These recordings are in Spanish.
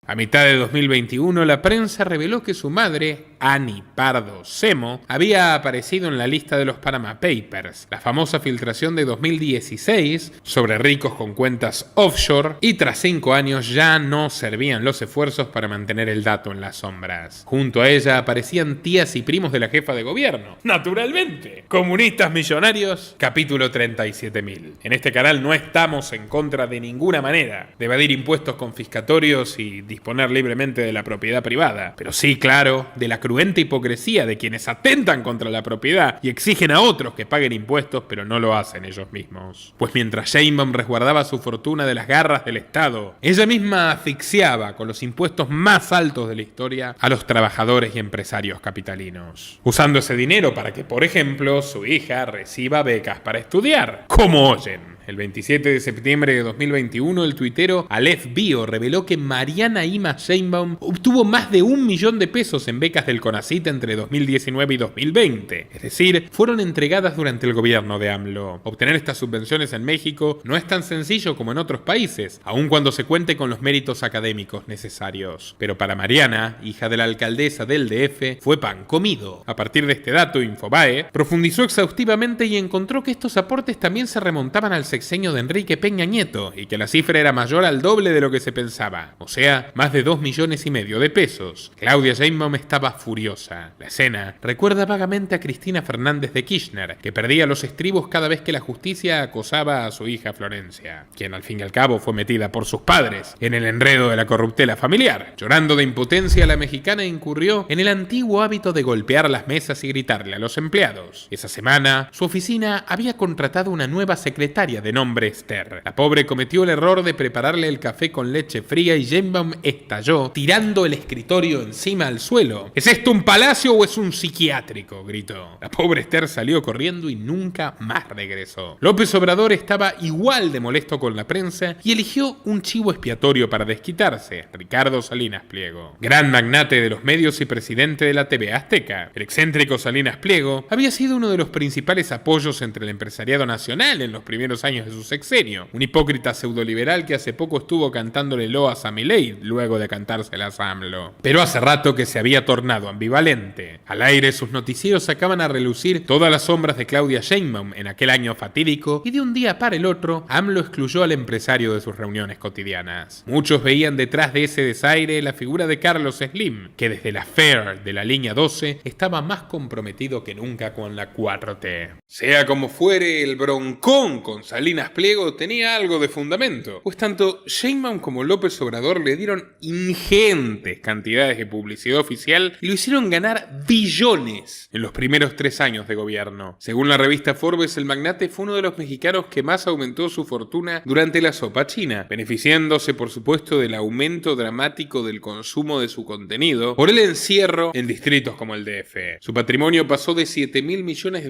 A mitad de 2021, la prensa reveló que su madre, Annie Pardo Semo, había aparecido en la lista de los Panama Papers, la famosa filtración de 2016 sobre ricos con cuentas offshore, y tras 5 años ya no servían los esfuerzos para mantener el dato en las sombras. Junto a ella aparecían tías y primos de la jefa de gobierno. Naturalmente, comunistas millonarios, capítulo 37.000. En este canal no estamos en contra de ninguna manera de evadir impuestos confiscatorios y disponer libremente de la propiedad privada, pero sí, claro, de la cruenta hipocresía de quienes atentan contra la propiedad y exigen a otros que paguen impuestos, pero no lo hacen ellos mismos. Pues mientras Sheinbaum resguardaba su fortuna de las garras del Estado, ella misma asfixiaba con los impuestos más altos de la historia a los trabajadores y empresarios capitalinos, usando ese dinero para que, por ejemplo, su hija reciba becas para estudiar. ¿Cómo oyen? El 27 de septiembre de 2021, el tuitero Aleph Bio reveló que Mariana Imma Sheinbaum obtuvo más de 1 millón de pesos en becas del CONACYT entre 2019 y 2020. Es decir, fueron entregadas durante el gobierno de AMLO. Obtener estas subvenciones en México no es tan sencillo como en otros países, aun cuando se cuente con los méritos académicos necesarios. Pero para Mariana, hija de la alcaldesa del DF, fue pan comido. A partir de este dato, Infobae profundizó exhaustivamente y encontró que estos aportes también se remontaban al sexenio de Enrique Peña Nieto y que la cifra era mayor al doble de lo que se pensaba, o sea, más de 2,5 millones de pesos. Claudia Sheinbaum estaba furiosa. La escena recuerda vagamente a Cristina Fernández de Kirchner, que perdía los estribos cada vez que la justicia acosaba a su hija Florencia, quien al fin y al cabo fue metida por sus padres en el enredo de la corruptela familiar. Llorando de impotencia, la mexicana incurrió en el antiguo hábito de golpear las mesas y gritarle a los empleados. Esa semana, su oficina había contratado una nueva secretaria de nombre Esther. La pobre cometió el error de prepararle el café con leche fría y Sheinbaum estalló, tirando el escritorio encima al suelo. ¿Es esto un palacio o es un psiquiátrico?, gritó. La pobre Esther salió corriendo y nunca más regresó. López Obrador estaba igual de molesto con la prensa y eligió un chivo expiatorio para desquitarse: Ricardo Salinas Pliego, gran magnate de los medios y presidente de la TV Azteca. El excéntrico Salinas Pliego había sido uno de los principales apoyos entre el empresariado nacional en los primeros años de su sexenio, un hipócrita pseudoliberal que hace poco estuvo cantándole loas a Milei luego de cantárselas a AMLO. Pero hace rato que se había tornado ambivalente. Al aire, sus noticieros sacaban a relucir todas las sombras de Claudia Sheinbaum en aquel año fatídico, y de un día para el otro, AMLO excluyó al empresario de sus reuniones cotidianas. Muchos veían detrás de ese desaire la figura de Carlos Slim, que desde la FAIR de la línea 12 estaba más comprometido que nunca con la 4T. Sea como fuere, el broncón con Salinas Pliego tenía algo de fundamento, pues tanto Sheinbaum como López Obrador le dieron ingentes cantidades de publicidad oficial y lo hicieron ganar billones en los primeros 3 años de gobierno. Según la revista Forbes, el magnate fue uno de los mexicanos que más aumentó su fortuna durante la sopa china, beneficiándose por supuesto del aumento dramático del consumo de su contenido por el encierro en distritos como el DF. Su patrimonio pasó de $7,000 millones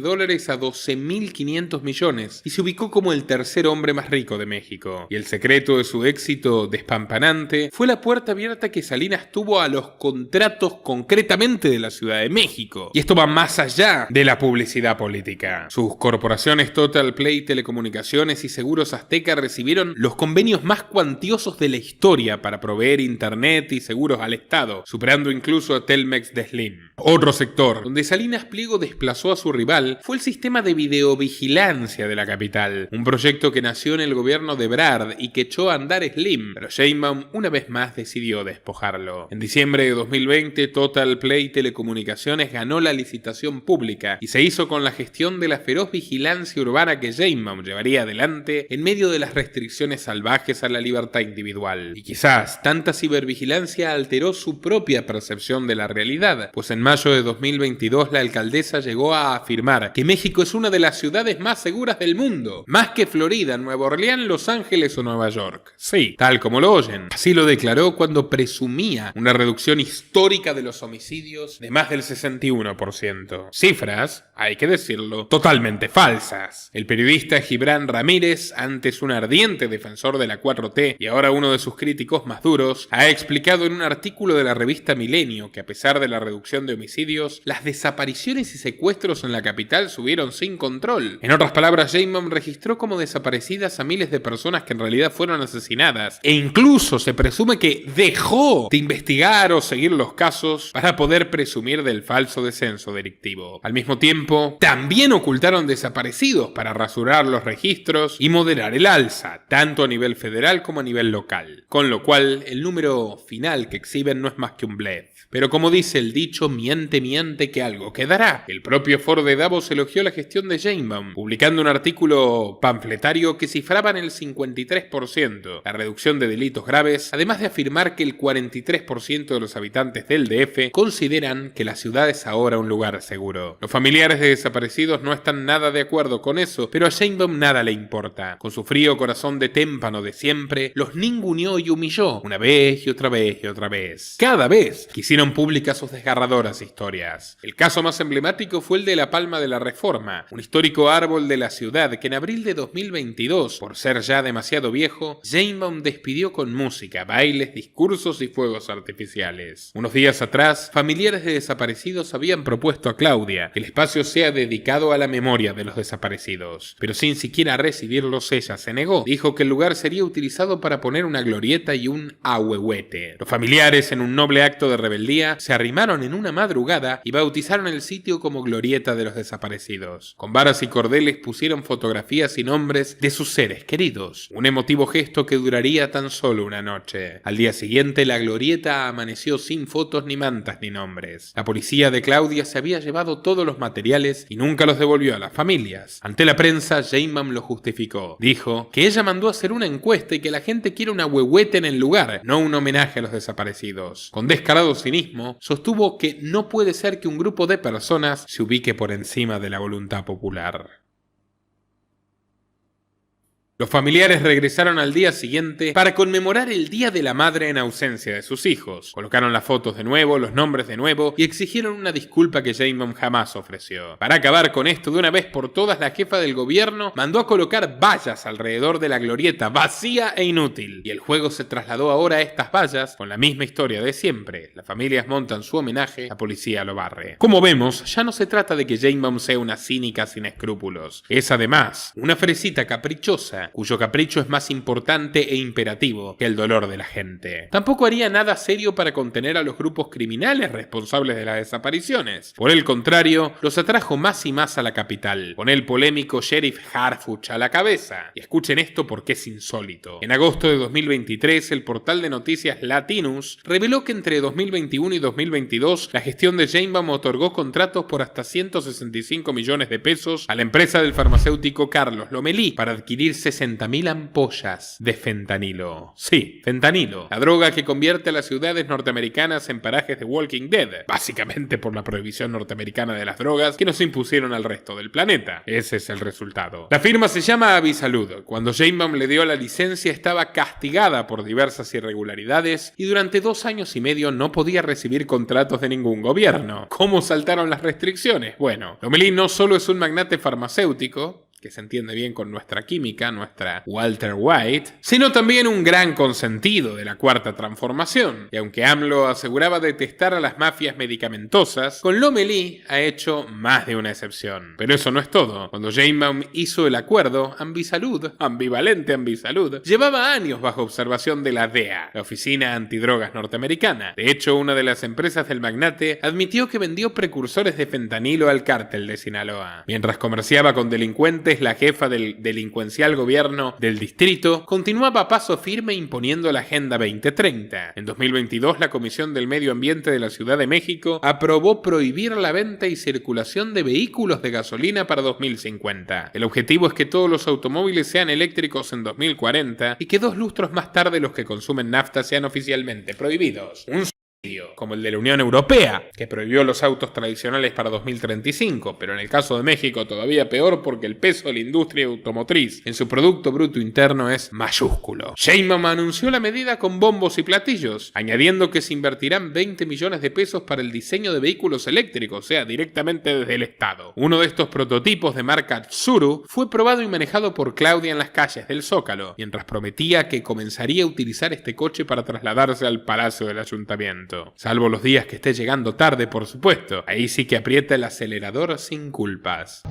a $12,500 millones y se ubicó como el tercer hombre más rico de México. Y el secreto de su éxito despampanante fue la puerta abierta que Salinas tuvo a los contratos concretamente de la Ciudad de México. Y esto va más allá de la publicidad política. Sus corporaciones Total Play, Telecomunicaciones y Seguros Azteca recibieron los convenios más cuantiosos de la historia para proveer internet y seguros al Estado, superando incluso a Telmex de Slim. Otro sector donde Salinas Pliego desplazó a su rival fue el sistema de videovigilancia de la capital, un proyecto que nació en el gobierno de Ebrard y que echó a andar Slim, pero Sheinbaum una vez más decidió despojarlo. En diciembre de 2020, Total Play Telecomunicaciones ganó la licitación pública y se hizo con la gestión de la feroz vigilancia urbana que Sheinbaum llevaría adelante en medio de las restricciones salvajes a la libertad individual. Y quizás tanta cibervigilancia alteró su propia percepción de la realidad, pues en mayo de 2022 la alcaldesa llegó a afirmar que México es una de las ciudades más seguras del mundo, más que Florida, Nueva Orleans, Los Ángeles o Nueva York. Sí, tal como lo oyen. Así lo declaró cuando presumía una reducción histórica de los homicidios de más del 61%. Cifras, hay que decirlo, totalmente falsas. El periodista Gibran Ramírez, antes un ardiente defensor de la 4T y ahora uno de sus críticos más duros, ha explicado en un artículo de la revista Milenio que a pesar de la reducción de homicidios, las desapariciones y secuestros en la capital subieron sin control. En otras palabras, Sheinbaum registró como desaparecidas a miles de personas que en realidad fueron asesinadas, e incluso se presume que dejó de investigar o seguir los casos para poder presumir del falso descenso delictivo. Al mismo tiempo, también ocultaron desaparecidos para rasurar los registros y moderar el alza, tanto a nivel federal como a nivel local, con lo cual el número final que exhiben no es más que un blef. Pero como dice el dicho, miente, miente que algo quedará. El propio foro de Davos elogió la gestión de Sheinbaum, publicando un artículo panfletario que cifraba en el 53% la reducción de delitos graves, además de afirmar que el 43% de los habitantes del DF consideran que la ciudad es ahora un lugar seguro. Los familiares de desaparecidos no están nada de acuerdo con eso, pero a Sheinbaum nada le importa. Con su frío corazón de témpano de siempre, los ninguneó y humilló, una vez y otra vez y otra vez. Cada vez hicieron públicas sus desgarradoras historias. El caso más emblemático fue el de la Palma de la Reforma, un histórico árbol de la ciudad que en abril de 2022, por ser ya demasiado viejo, Sheinbaum despidió con música, bailes, discursos y fuegos artificiales. Unos días atrás, familiares de desaparecidos habían propuesto a Claudia que el espacio sea dedicado a la memoria de los desaparecidos, pero sin siquiera recibirlos ella se negó. Dijo que el lugar sería utilizado para poner una glorieta y un ahuehuete. Los familiares, en un noble acto de rebeldía, se arrimaron en una madrugada y bautizaron el sitio como Glorieta de los Desaparecidos. Con varas y cordeles pusieron fotografías y nombres de sus seres queridos, un emotivo gesto que duraría tan solo una noche. Al día siguiente, la glorieta amaneció sin fotos ni mantas ni nombres. La policía de Claudia se había llevado todos los materiales y nunca los devolvió a las familias. Ante la prensa, Sheinbaum lo justificó. Dijo que ella mandó a hacer una encuesta y que la gente quiere una huehuete en el lugar, no un homenaje a los desaparecidos. Con descarado cinismo, sostuvo que no puede ser que un grupo de personas se ubique por encima de la voluntad popular. Los familiares regresaron al día siguiente para conmemorar el Día de la Madre en ausencia de sus hijos. Colocaron las fotos de nuevo, los nombres de nuevo y exigieron una disculpa que Sheinbaum jamás ofreció. Para acabar con esto de una vez por todas, la jefa del gobierno mandó a colocar vallas alrededor de la glorieta, vacía e inútil. Y el juego se trasladó ahora a estas vallas con la misma historia de siempre. Las familias montan su homenaje, la policía lo barre. Como vemos, ya no se trata de que Sheinbaum sea una cínica sin escrúpulos. Es además una fresita caprichosa, cuyo capricho es más importante e imperativo que el dolor de la gente. Tampoco haría nada serio para contener a los grupos criminales responsables de las desapariciones. Por el contrario, los atrajo más y más a la capital, con el polémico sheriff Harfuch a la cabeza. Y escuchen esto porque es insólito. En agosto de 2023, el portal de noticias Latinus reveló que entre 2021 y 2022, la gestión de Sheinbaum otorgó contratos por hasta 165 millones de pesos a la empresa del farmacéutico Carlos Lomelí para adquirir 60.000 ampollas de fentanilo. Sí, fentanilo, la droga que convierte a las ciudades norteamericanas en parajes de Walking Dead, básicamente por la prohibición norteamericana de las drogas que nos impusieron al resto del planeta. Ese es el resultado. La firma se llama Avisalud. Cuando Sheinbaum le dio la licencia, estaba castigada por diversas irregularidades y durante 2 años y medio no podía recibir contratos de ningún gobierno. ¿Cómo saltaron las restricciones? Bueno, Lomelí no solo es un magnate farmacéutico, que se entiende bien con nuestra química, nuestra Walter White, sino también un gran consentido de la Cuarta Transformación. Y aunque AMLO aseguraba detestar a las mafias medicamentosas, con Lomelí ha hecho más de una excepción. Pero eso no es todo. Cuando Sheinbaum hizo el acuerdo, Ambisalud, ambivalente Ambisalud, llevaba años bajo observación de la DEA, la Oficina Antidrogas Norteamericana. De hecho, una de las empresas del magnate admitió que vendió precursores de fentanilo al cártel de Sinaloa. Mientras comerciaba con delincuentes, la jefa del delincuencial gobierno del distrito continuaba a paso firme imponiendo la Agenda 2030. En 2022, la Comisión del Medio Ambiente de la Ciudad de México aprobó prohibir la venta y circulación de vehículos de gasolina para 2050. El objetivo es que todos los automóviles sean eléctricos en 2040 y que 2 lustros más tarde los que consumen nafta sean oficialmente prohibidos. Un como el de la Unión Europea, que prohibió los autos tradicionales para 2035, pero en el caso de México todavía peor porque el peso de la industria automotriz en su Producto Bruto Interno es mayúsculo. Sheinbaum anunció la medida con bombos y platillos, añadiendo que se invertirán 20 millones de pesos para el diseño de vehículos eléctricos, o sea, directamente desde el Estado. Uno de estos prototipos de marca Tsuru fue probado y manejado por Claudia en las calles del Zócalo, mientras prometía que comenzaría a utilizar este coche para trasladarse al Palacio del Ayuntamiento. Salvo los días que esté llegando tarde, por supuesto. Ahí sí que aprieta el acelerador sin culpas.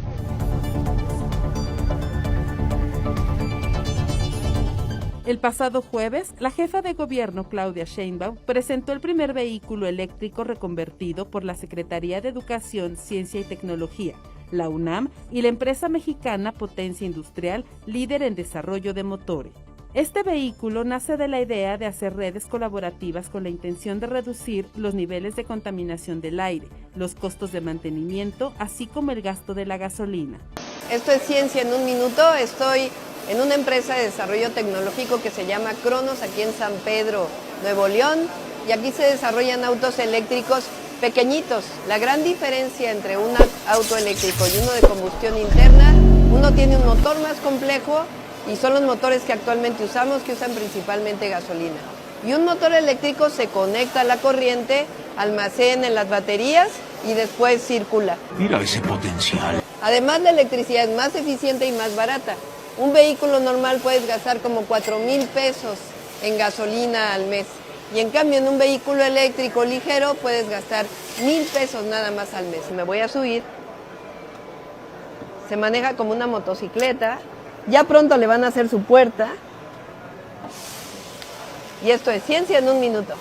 El pasado jueves, la jefa de gobierno Claudia Sheinbaum presentó el primer vehículo eléctrico reconvertido por la Secretaría de Educación, Ciencia y Tecnología, la UNAM y la empresa mexicana Potencia Industrial, líder en desarrollo de motores. Este vehículo nace de la idea de hacer redes colaborativas con la intención de reducir los niveles de contaminación del aire, los costos de mantenimiento, así como el gasto de la gasolina. Esto es Ciencia en un Minuto. Estoy en una empresa de desarrollo tecnológico que se llama Cronos, aquí en San Pedro, Nuevo León, y aquí se desarrollan autos eléctricos pequeñitos. La gran diferencia entre un auto eléctrico y uno de combustión interna, uno tiene un motor más complejo y son los motores que actualmente usamos, que usan principalmente gasolina. Y un motor eléctrico se conecta a la corriente, almacena en las baterías y después circula. Mira ese potencial. Además, la electricidad es más eficiente y más barata. Un vehículo normal puedes gastar como 4,000 pesos en gasolina al mes. Y en cambio, en un vehículo eléctrico ligero puedes gastar 1,000 pesos nada más al mes. Me voy a subir. Se maneja como una motocicleta. Ya pronto le van a hacer su puerta. Y esto es Ciencia en un Minuto.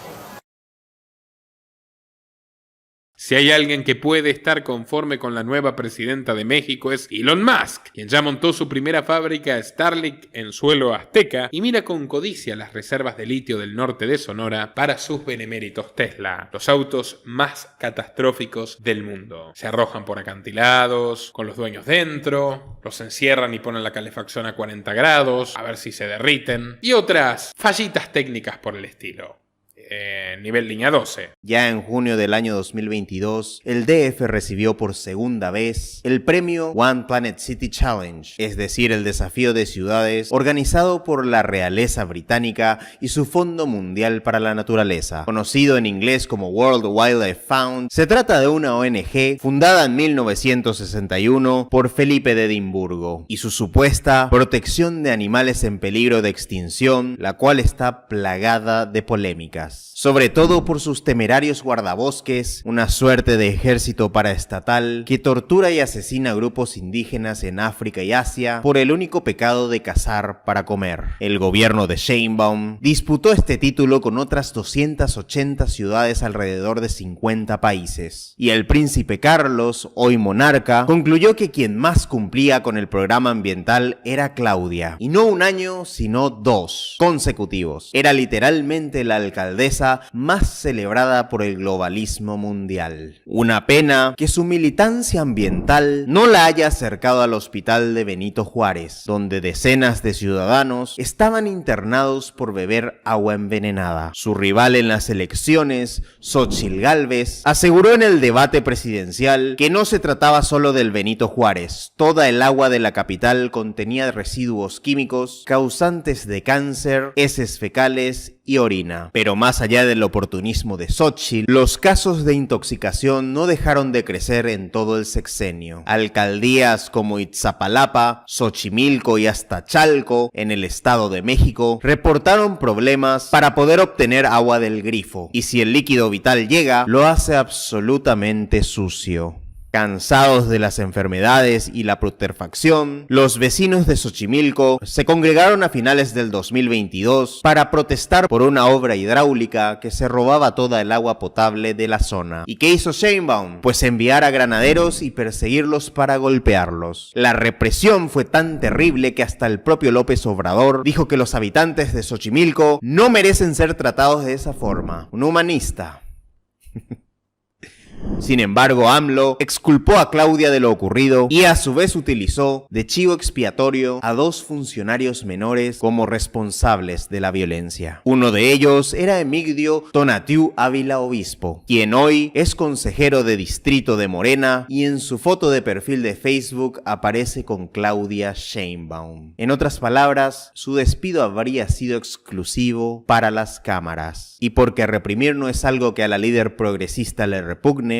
Si hay alguien que puede estar conforme con la nueva presidenta de México es Elon Musk, quien ya montó su primera fábrica Starlink en suelo azteca y mira con codicia las reservas de litio del norte de Sonora para sus beneméritos Tesla, los autos más catastróficos del mundo. Se arrojan por acantilados, con los dueños dentro, los encierran y ponen la calefacción a 40 grados, a ver si se derriten, y otras fallitas técnicas por el estilo. Nivel línea 12. Ya en junio del año 2022, el DF recibió por segunda vez el premio One Planet City Challenge, es decir, el desafío de ciudades organizado por la realeza británica y su Fondo Mundial para la Naturaleza, conocido en inglés como World Wildlife Fund. Se trata de una ONG fundada en 1961 por Felipe de Edimburgo y su supuesta protección de animales en peligro de extinción, la cual está plagada de polémicas. Sobre todo por sus temerarios guardabosques, una suerte de ejército paraestatal que tortura y asesina a grupos indígenas en África y Asia por el único pecado de cazar para comer. El gobierno de Sheinbaum disputó este título con otras 280 ciudades alrededor de 50 países. Y el príncipe Carlos, hoy monarca, concluyó que quien más cumplía con el programa ambiental era Claudia. Y no un año, sino 2 consecutivos. Era literalmente la alcaldesa más celebrada por el globalismo mundial. Una pena que su militancia ambiental no la haya acercado al hospital de Benito Juárez, donde decenas de ciudadanos estaban internados por beber agua envenenada. Su rival en las elecciones, Xóchitl Gálvez, aseguró en el debate presidencial que no se trataba solo del Benito Juárez. Toda el agua de la capital contenía residuos químicos causantes de cáncer, heces fecales y orina. Pero más allá del oportunismo de Xóchitl, los casos de intoxicación no dejaron de crecer en todo el sexenio. Alcaldías como Iztapalapa, Xochimilco y hasta Chalco, en el Estado de México, reportaron problemas para poder obtener agua del grifo. Y si el líquido vital llega, lo hace absolutamente sucio. Cansados de las enfermedades y la putrefacción, los vecinos de Xochimilco se congregaron a finales del 2022 para protestar por una obra hidráulica que se robaba toda el agua potable de la zona. ¿Y qué hizo Sheinbaum? Pues enviar a granaderos y perseguirlos para golpearlos. La represión fue tan terrible que hasta el propio López Obrador dijo que los habitantes de Xochimilco no merecen ser tratados de esa forma. Un humanista. Sin embargo, AMLO exculpó a Claudia de lo ocurrido y a su vez utilizó de chivo expiatorio a 2 funcionarios menores como responsables de la violencia. Uno de ellos era Emigdio Tonatiuh Ávila Obispo, quien hoy es consejero de distrito de Morena y en su foto de perfil de Facebook aparece con Claudia Sheinbaum. En otras palabras, su despido habría sido exclusivo para las cámaras. Y porque reprimir no es algo que a la líder progresista le repugne,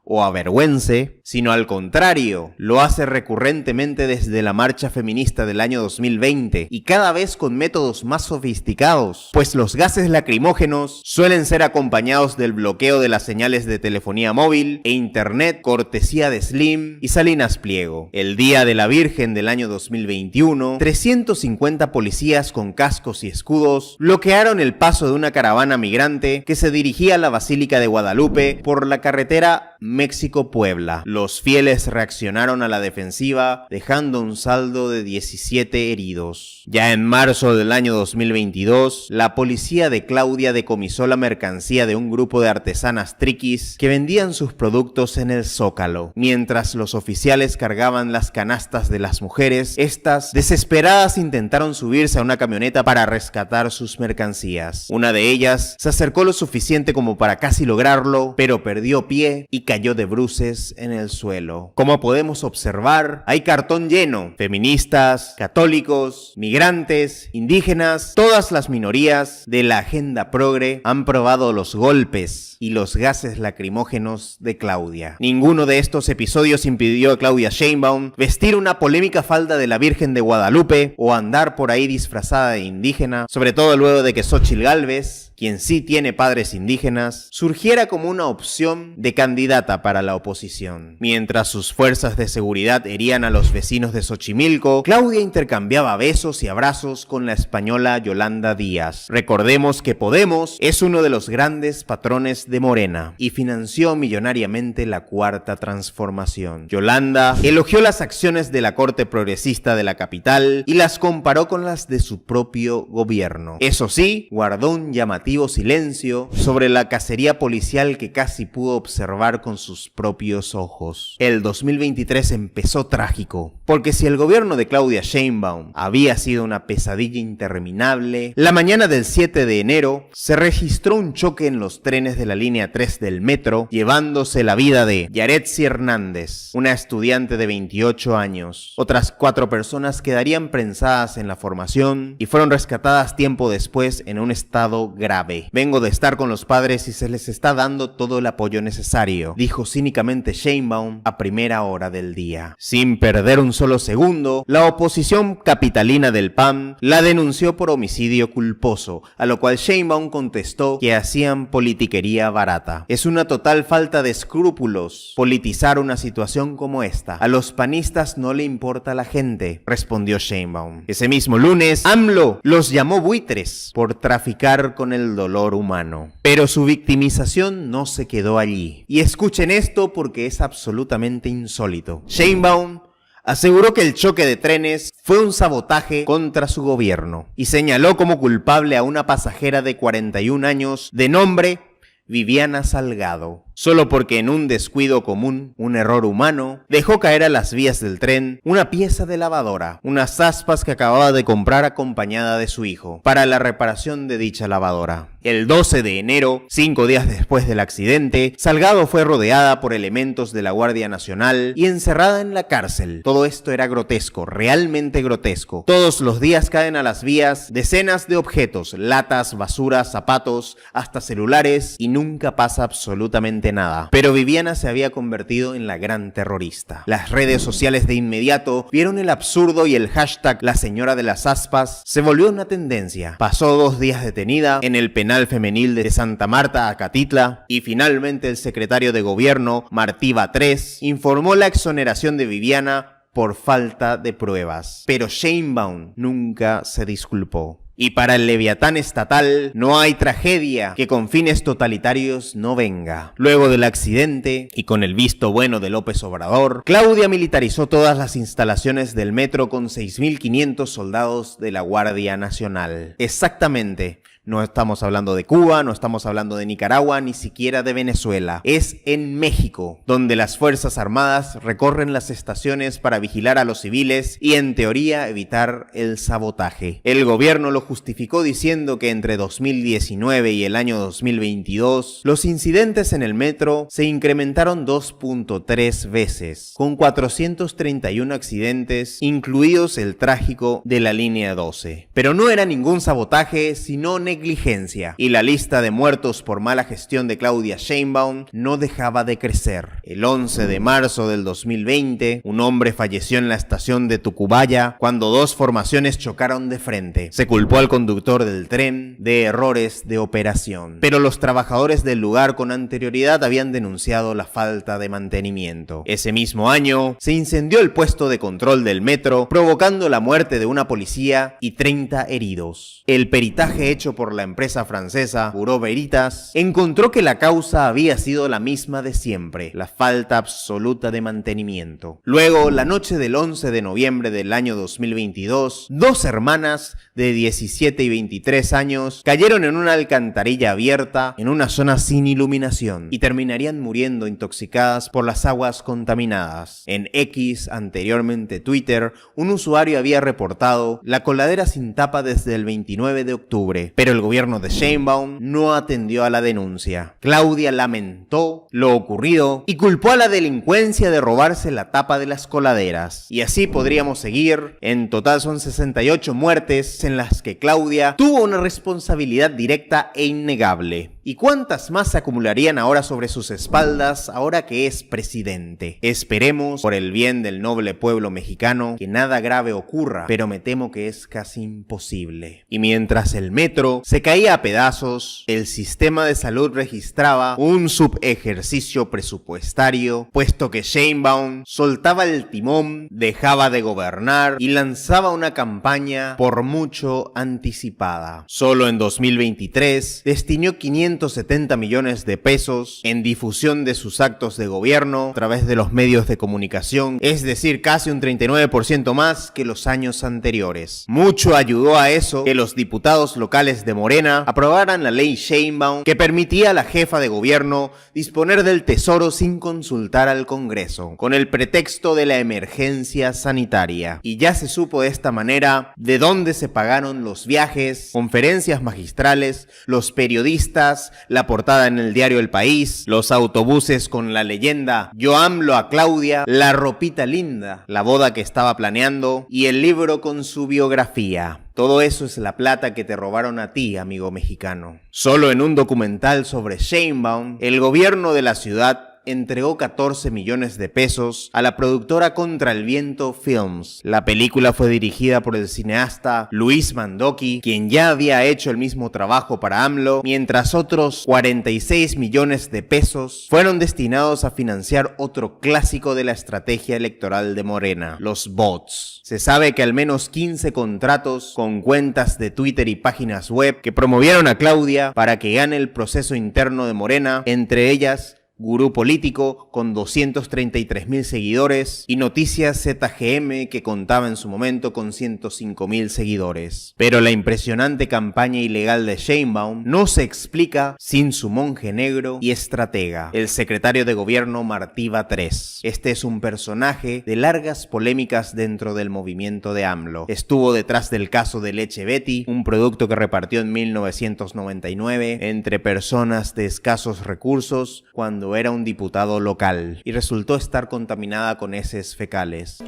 o avergüence, sino al contrario, lo hace recurrentemente desde la marcha feminista del año 2020 y cada vez con métodos más sofisticados, pues los gases lacrimógenos suelen ser acompañados del bloqueo de las señales de telefonía móvil e internet cortesía de Slim y Salinas Pliego. El Día de la Virgen del año 2021, 350 policías con cascos y escudos bloquearon el paso de una caravana migrante que se dirigía a la Basílica de Guadalupe por la carretera México-Puebla. Los fieles reaccionaron a la defensiva, dejando un saldo de 17 heridos. Ya en marzo del año 2022, la policía de Claudia decomisó la mercancía de un grupo de artesanas triquis que vendían sus productos en el Zócalo. Mientras los oficiales cargaban las canastas de las mujeres, estas, desesperadas, intentaron subirse a una camioneta para rescatar sus mercancías. Una de ellas se acercó lo suficiente como para casi lograrlo, pero perdió pie y cayó de bruces en el suelo. Como podemos observar, hay cartón lleno. Feministas, católicos, migrantes, indígenas, todas las minorías de la agenda progre han probado los golpes y los gases lacrimógenos de Claudia. Ninguno de estos episodios impidió a Claudia Sheinbaum vestir una polémica falda de la Virgen de Guadalupe o andar por ahí disfrazada de indígena, sobre todo luego de que Xóchitl Gálvez, quien sí tiene padres indígenas, surgiera como una opción de candidata para la oposición. Mientras sus fuerzas de seguridad herían a los vecinos de Xochimilco, Claudia intercambiaba besos y abrazos con la española Yolanda Díaz. Recordemos que Podemos es uno de los grandes patrones de Morena y financió millonariamente la Cuarta Transformación. Yolanda elogió las acciones de la Corte Progresista de la capital y las comparó con las de su propio gobierno. Eso sí, guardó un llamativo silencio sobre la cacería policial que casi pudo observar con sus propios ojos. El 2023 empezó trágico, porque si el gobierno de Claudia Sheinbaum había sido una pesadilla interminable, la mañana del 7 de enero se registró un choque en los trenes de la línea 3 del metro, llevándose la vida de Yaretsi Hernández, una estudiante de 28 años. Otras 4 personas quedarían prensadas en la formación y fueron rescatadas tiempo después en un estado grave. Vengo de estar con los padres y se les está dando todo el apoyo necesario, dijo cínicamente Sheinbaum a primera hora del día. Sin perder un solo segundo, la oposición capitalina del PAN la denunció por homicidio culposo, a lo cual Sheinbaum contestó que hacían politiquería barata. Es una total falta de escrúpulos politizar una situación como esta. A los panistas no le importa la gente, respondió Sheinbaum. Ese mismo lunes, AMLO los llamó buitres por traficar con el dolor humano. Pero su victimización no se quedó allí. Y escuchen esto porque es absolutamente insólito. Sheinbaum aseguró que el choque de trenes fue un sabotaje contra su gobierno y señaló como culpable a una pasajera de 41 años de nombre Viviana Salgado, solo porque en un descuido común, un error humano, dejó caer a las vías del tren una pieza de lavadora, unas aspas que acababa de comprar acompañada de su hijo, para la reparación de dicha lavadora. El 12 de enero, 5 días después del accidente, Salgado fue rodeada por elementos de la Guardia Nacional y encerrada en la cárcel. Todo esto era grotesco, realmente grotesco. Todos los días caen a las vías decenas de objetos, latas, basuras, zapatos, hasta celulares, y nunca pasa absolutamente nada. Pero Viviana se había convertido en la gran terrorista. Las redes sociales de inmediato vieron el absurdo y el hashtag La Señora de las Aspas se volvió una tendencia. Pasó 2 días detenida en el penal femenil de Santa Marta, Acatitla, y finalmente el secretario de gobierno, Martí Batres, informó la exoneración de Viviana por falta de pruebas. Pero Sheinbaum nunca se disculpó. Y para el leviatán estatal, no hay tragedia que con fines totalitarios no venga. Luego del accidente, y con el visto bueno de López Obrador, Claudia militarizó todas las instalaciones del metro con 6.500 soldados de la Guardia Nacional. Exactamente. No estamos hablando de Cuba, no estamos hablando de Nicaragua, ni siquiera de Venezuela. Es en México, donde las Fuerzas Armadas recorren las estaciones para vigilar a los civiles y, en teoría, evitar el sabotaje. El gobierno lo justificó diciendo que entre 2019 y el año 2022, los incidentes en el metro se incrementaron 2.3 veces, con 431 accidentes, incluidos el trágico de la línea 12. Pero no era ningún sabotaje, sino negligencia negligencia, y la lista de muertos por mala gestión de Claudia Sheinbaum no dejaba de crecer. El 11 de marzo del 2020, un hombre falleció en la estación de Tucubaya cuando dos formaciones chocaron de frente. Se culpó al conductor del tren de errores de operación, pero los trabajadores del lugar con anterioridad habían denunciado la falta de mantenimiento. Ese mismo año, se incendió el puesto de control del metro, provocando la muerte de una policía y 30 heridos. El peritaje hecho por la empresa francesa Bureau Veritas encontró que la causa había sido la misma de siempre, la falta absoluta de mantenimiento. Luego, la noche del 11 de noviembre del año 2022, dos hermanas de 17 y 23 años cayeron en una alcantarilla abierta en una zona sin iluminación y terminarían muriendo intoxicadas por las aguas contaminadas. En X, anteriormente Twitter, un usuario había reportado la coladera sin tapa desde el 29 de octubre, pero el gobierno de Sheinbaum no atendió a la denuncia. Claudia lamentó lo ocurrido y culpó a la delincuencia de robarse la tapa de las coladeras. Y así podríamos seguir. En total son 68 muertes en las que Claudia tuvo una responsabilidad directa e innegable. ¿Y cuántas más se acumularían ahora sobre sus espaldas ahora que es presidente? Esperemos, por el bien del noble pueblo mexicano, que nada grave ocurra, pero me temo que es casi imposible. Y mientras el metro se caía a pedazos, el sistema de salud registraba un subejercicio presupuestario, puesto que Sheinbaum soltaba el timón, dejaba de gobernar y lanzaba una campaña por mucho anticipada. Solo en 2023 destinó 570 millones de pesos en difusión de sus actos de gobierno a través de los medios de comunicación, es decir, casi un 39% más que los años anteriores. Mucho ayudó a eso que los diputados locales de Morena aprobaran la ley Sheinbaum, que permitía a la jefa de gobierno disponer del tesoro sin consultar al Congreso, con el pretexto de la emergencia sanitaria. Y ya se supo de esta manera de dónde se pagaron los viajes, conferencias magistrales, los periodistas, la portada en el diario El País, los autobuses con la leyenda "Yo AMLO a Claudia", la ropita linda, la boda que estaba planeando y el libro con su biografía. Todo eso es la plata que te robaron a ti, amigo mexicano. Solo en un documental sobre Sheinbaum, el gobierno de la ciudad entregó 14 millones de pesos a la productora Contra el Viento Films. La película fue dirigida por el cineasta Luis Mandoki, quien ya había hecho el mismo trabajo para AMLO, mientras otros 46 millones de pesos fueron destinados a financiar otro clásico de la estrategia electoral de Morena, los bots. Se sabe que al menos 15 contratos con cuentas de Twitter y páginas web que promovieron a Claudia para que gane el proceso interno de Morena, entre ellas Gurú Político con 233,000 seguidores y Noticias ZGM, que contaba en su momento con 105,000 seguidores. Pero la impresionante campaña ilegal de Sheinbaum no se explica sin su monje negro y estratega, el secretario de gobierno Martí Batres. Este es un personaje de largas polémicas dentro del movimiento de AMLO. Estuvo detrás del caso de Leche Betty, un producto que repartió en 1999 entre personas de escasos recursos cuando era un diputado local, y resultó estar contaminada con heces fecales.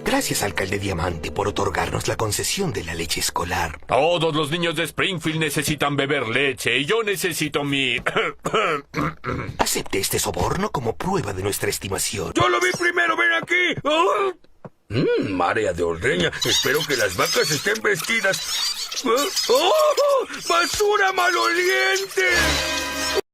Gracias, alcalde Diamante, por otorgarnos la concesión de la leche escolar. Todos los niños de Springfield necesitan beber leche y yo necesito mi... Acepte este soborno como prueba de nuestra estimación. ¡Yo lo vi primero! ¡Ven aquí! ¡Oh! Marea de ordeña. Espero que las vacas estén vestidas. ¡Oh! ¡Basura maloliente!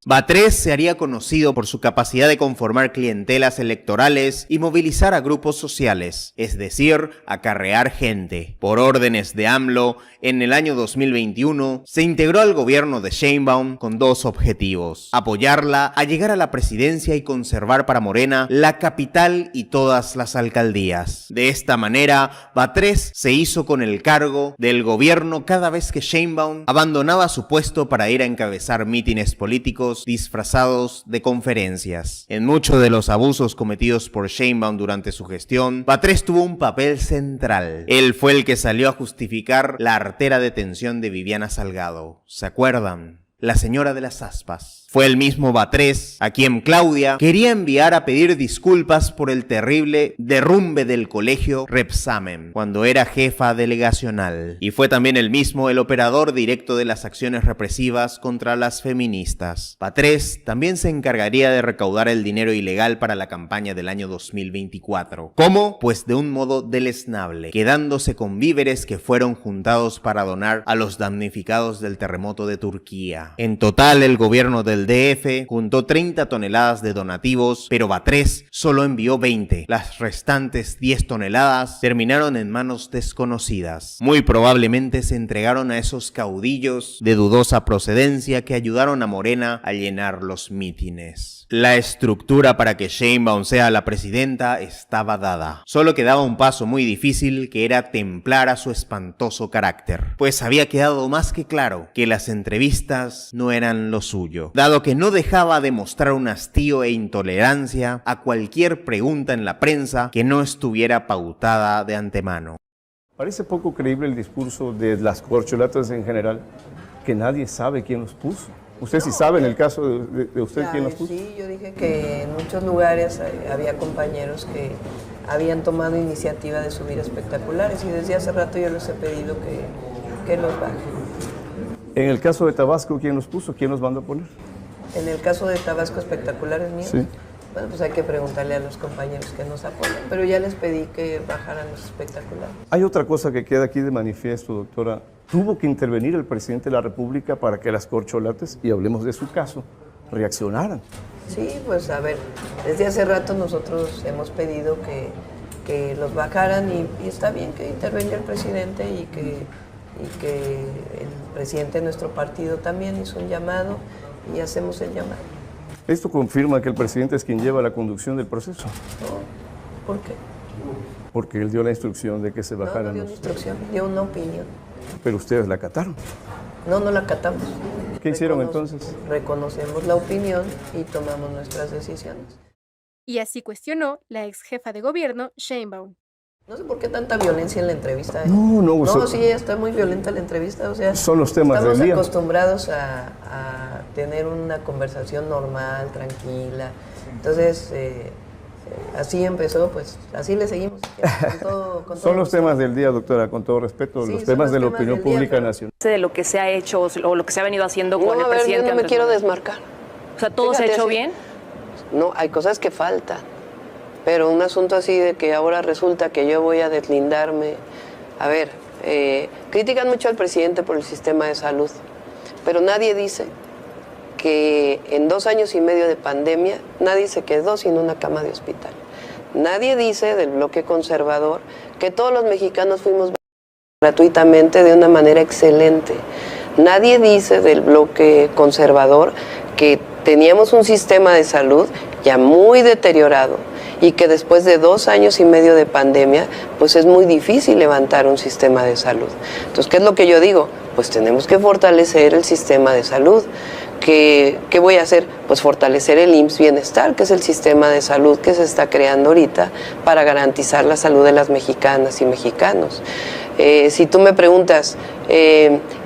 Batres se haría conocido por su capacidad de conformar clientelas electorales y movilizar a grupos sociales, es decir, acarrear gente. Por órdenes de AMLO, en el año 2021, se integró al gobierno de Sheinbaum con dos objetivos: apoyarla a llegar a la presidencia y conservar para Morena la capital y todas las alcaldías. De esta manera, Batres se hizo con el cargo del gobierno cada vez que Sheinbaum abandonaba su puesto para ir a encabezar mítines políticos disfrazados de conferencias. En muchos de los abusos cometidos por Sheinbaum durante su gestión, Batres tuvo un papel central. Él fue el que salió a justificar la artera detención de Viviana Salgado. ¿Se acuerdan? la señora de las aspas. Fue el mismo Batres a quien Claudia quería enviar a pedir disculpas por el terrible derrumbe del colegio Repsamen, cuando era jefa delegacional. Y fue también el mismo el operador directo de las acciones represivas contra las feministas. Batres también se encargaría de recaudar el dinero ilegal para la campaña del año 2024. ¿Cómo? Pues de un modo deleznable, quedándose con víveres que fueron juntados para donar a los damnificados del terremoto de Turquía. En total, el gobierno del DF juntó 30 toneladas de donativos, pero Batres solo envió 20. Las restantes 10 toneladas terminaron en manos desconocidas. Muy probablemente se entregaron a esos caudillos de dudosa procedencia que ayudaron a Morena a llenar los mítines. La estructura para que Sheinbaum sea la presidenta estaba dada. Solo quedaba un paso muy difícil, que era templar a su espantoso carácter. Pues había quedado más que claro que las entrevistas no eran lo suyo, dado que no dejaba de mostrar un hastío e intolerancia a cualquier pregunta en la prensa que no estuviera pautada de antemano. Parece poco creíble el discurso de las corcholatas en general, que nadie sabe quién los puso. ¿Usted sí sabe en el caso de usted quién los puso? Sí, yo dije que en muchos lugares había compañeros que habían tomado iniciativa de subir espectaculares y desde hace rato yo les he pedido que los bajen. En el caso de Tabasco, ¿quién los puso? ¿Quién los mandó a poner? En el caso de Tabasco, espectaculares míos. Sí. Bueno, pues hay que preguntarle a los compañeros que nos apoyan, pero ya les pedí que bajaran los espectaculares. Hay otra cosa que queda aquí de manifiesto, doctora. Tuvo que intervenir el presidente de la República para que las corcholatas, y hablemos de su caso, reaccionaran. Sí, pues a ver, desde hace rato nosotros hemos pedido que los bajaran y está bien que intervenga el presidente y que el presidente de nuestro partido también hizo un llamado y hacemos el llamado. ¿Esto confirma que el presidente es quien lleva la conducción del proceso? No, ¿por qué? Porque él dio la instrucción de que se bajaran No dio una instrucción, dio una opinión. Pero ustedes la acataron. No la acatamos. ¿Qué hicieron entonces? Reconocemos la opinión y tomamos nuestras decisiones. Y así cuestionó la ex jefa de gobierno, Sheinbaum. No sé por qué tanta violencia en la entrevista. No, sí, está muy violenta la entrevista. O sea, son los temas del día. Estamos acostumbrados a tener una conversación normal, tranquila. Entonces, así empezó, pues así le seguimos. Con son los temas del día, doctora, con todo respeto, sí, los temas de la opinión pública nacional. De lo que se ha hecho o lo que se ha venido haciendo con el presidente. Yo no me quiero desmarcar. O sea, ¿todo se ha hecho bien? No, hay cosas que faltan. Pero un asunto así de que ahora resulta que yo voy a deslindarme. A ver, critican mucho al presidente por el sistema de salud, pero nadie dice que en 2 años y medio de pandemia nadie se quedó sin una cama de hospital. Nadie dice del bloque conservador que todos los mexicanos fuimos gratuitamente de una manera excelente. Nadie dice del bloque conservador que teníamos un sistema de salud ya muy deteriorado y que después de 2 años y medio de pandemia, pues es muy difícil levantar un sistema de salud. Entonces, ¿qué es lo que yo digo? Pues tenemos que fortalecer el sistema de salud. ¿Qué voy a hacer? Pues fortalecer el IMSS Bienestar, que es el sistema de salud que se está creando ahorita para garantizar la salud de las mexicanas y mexicanos. Si tú me preguntas,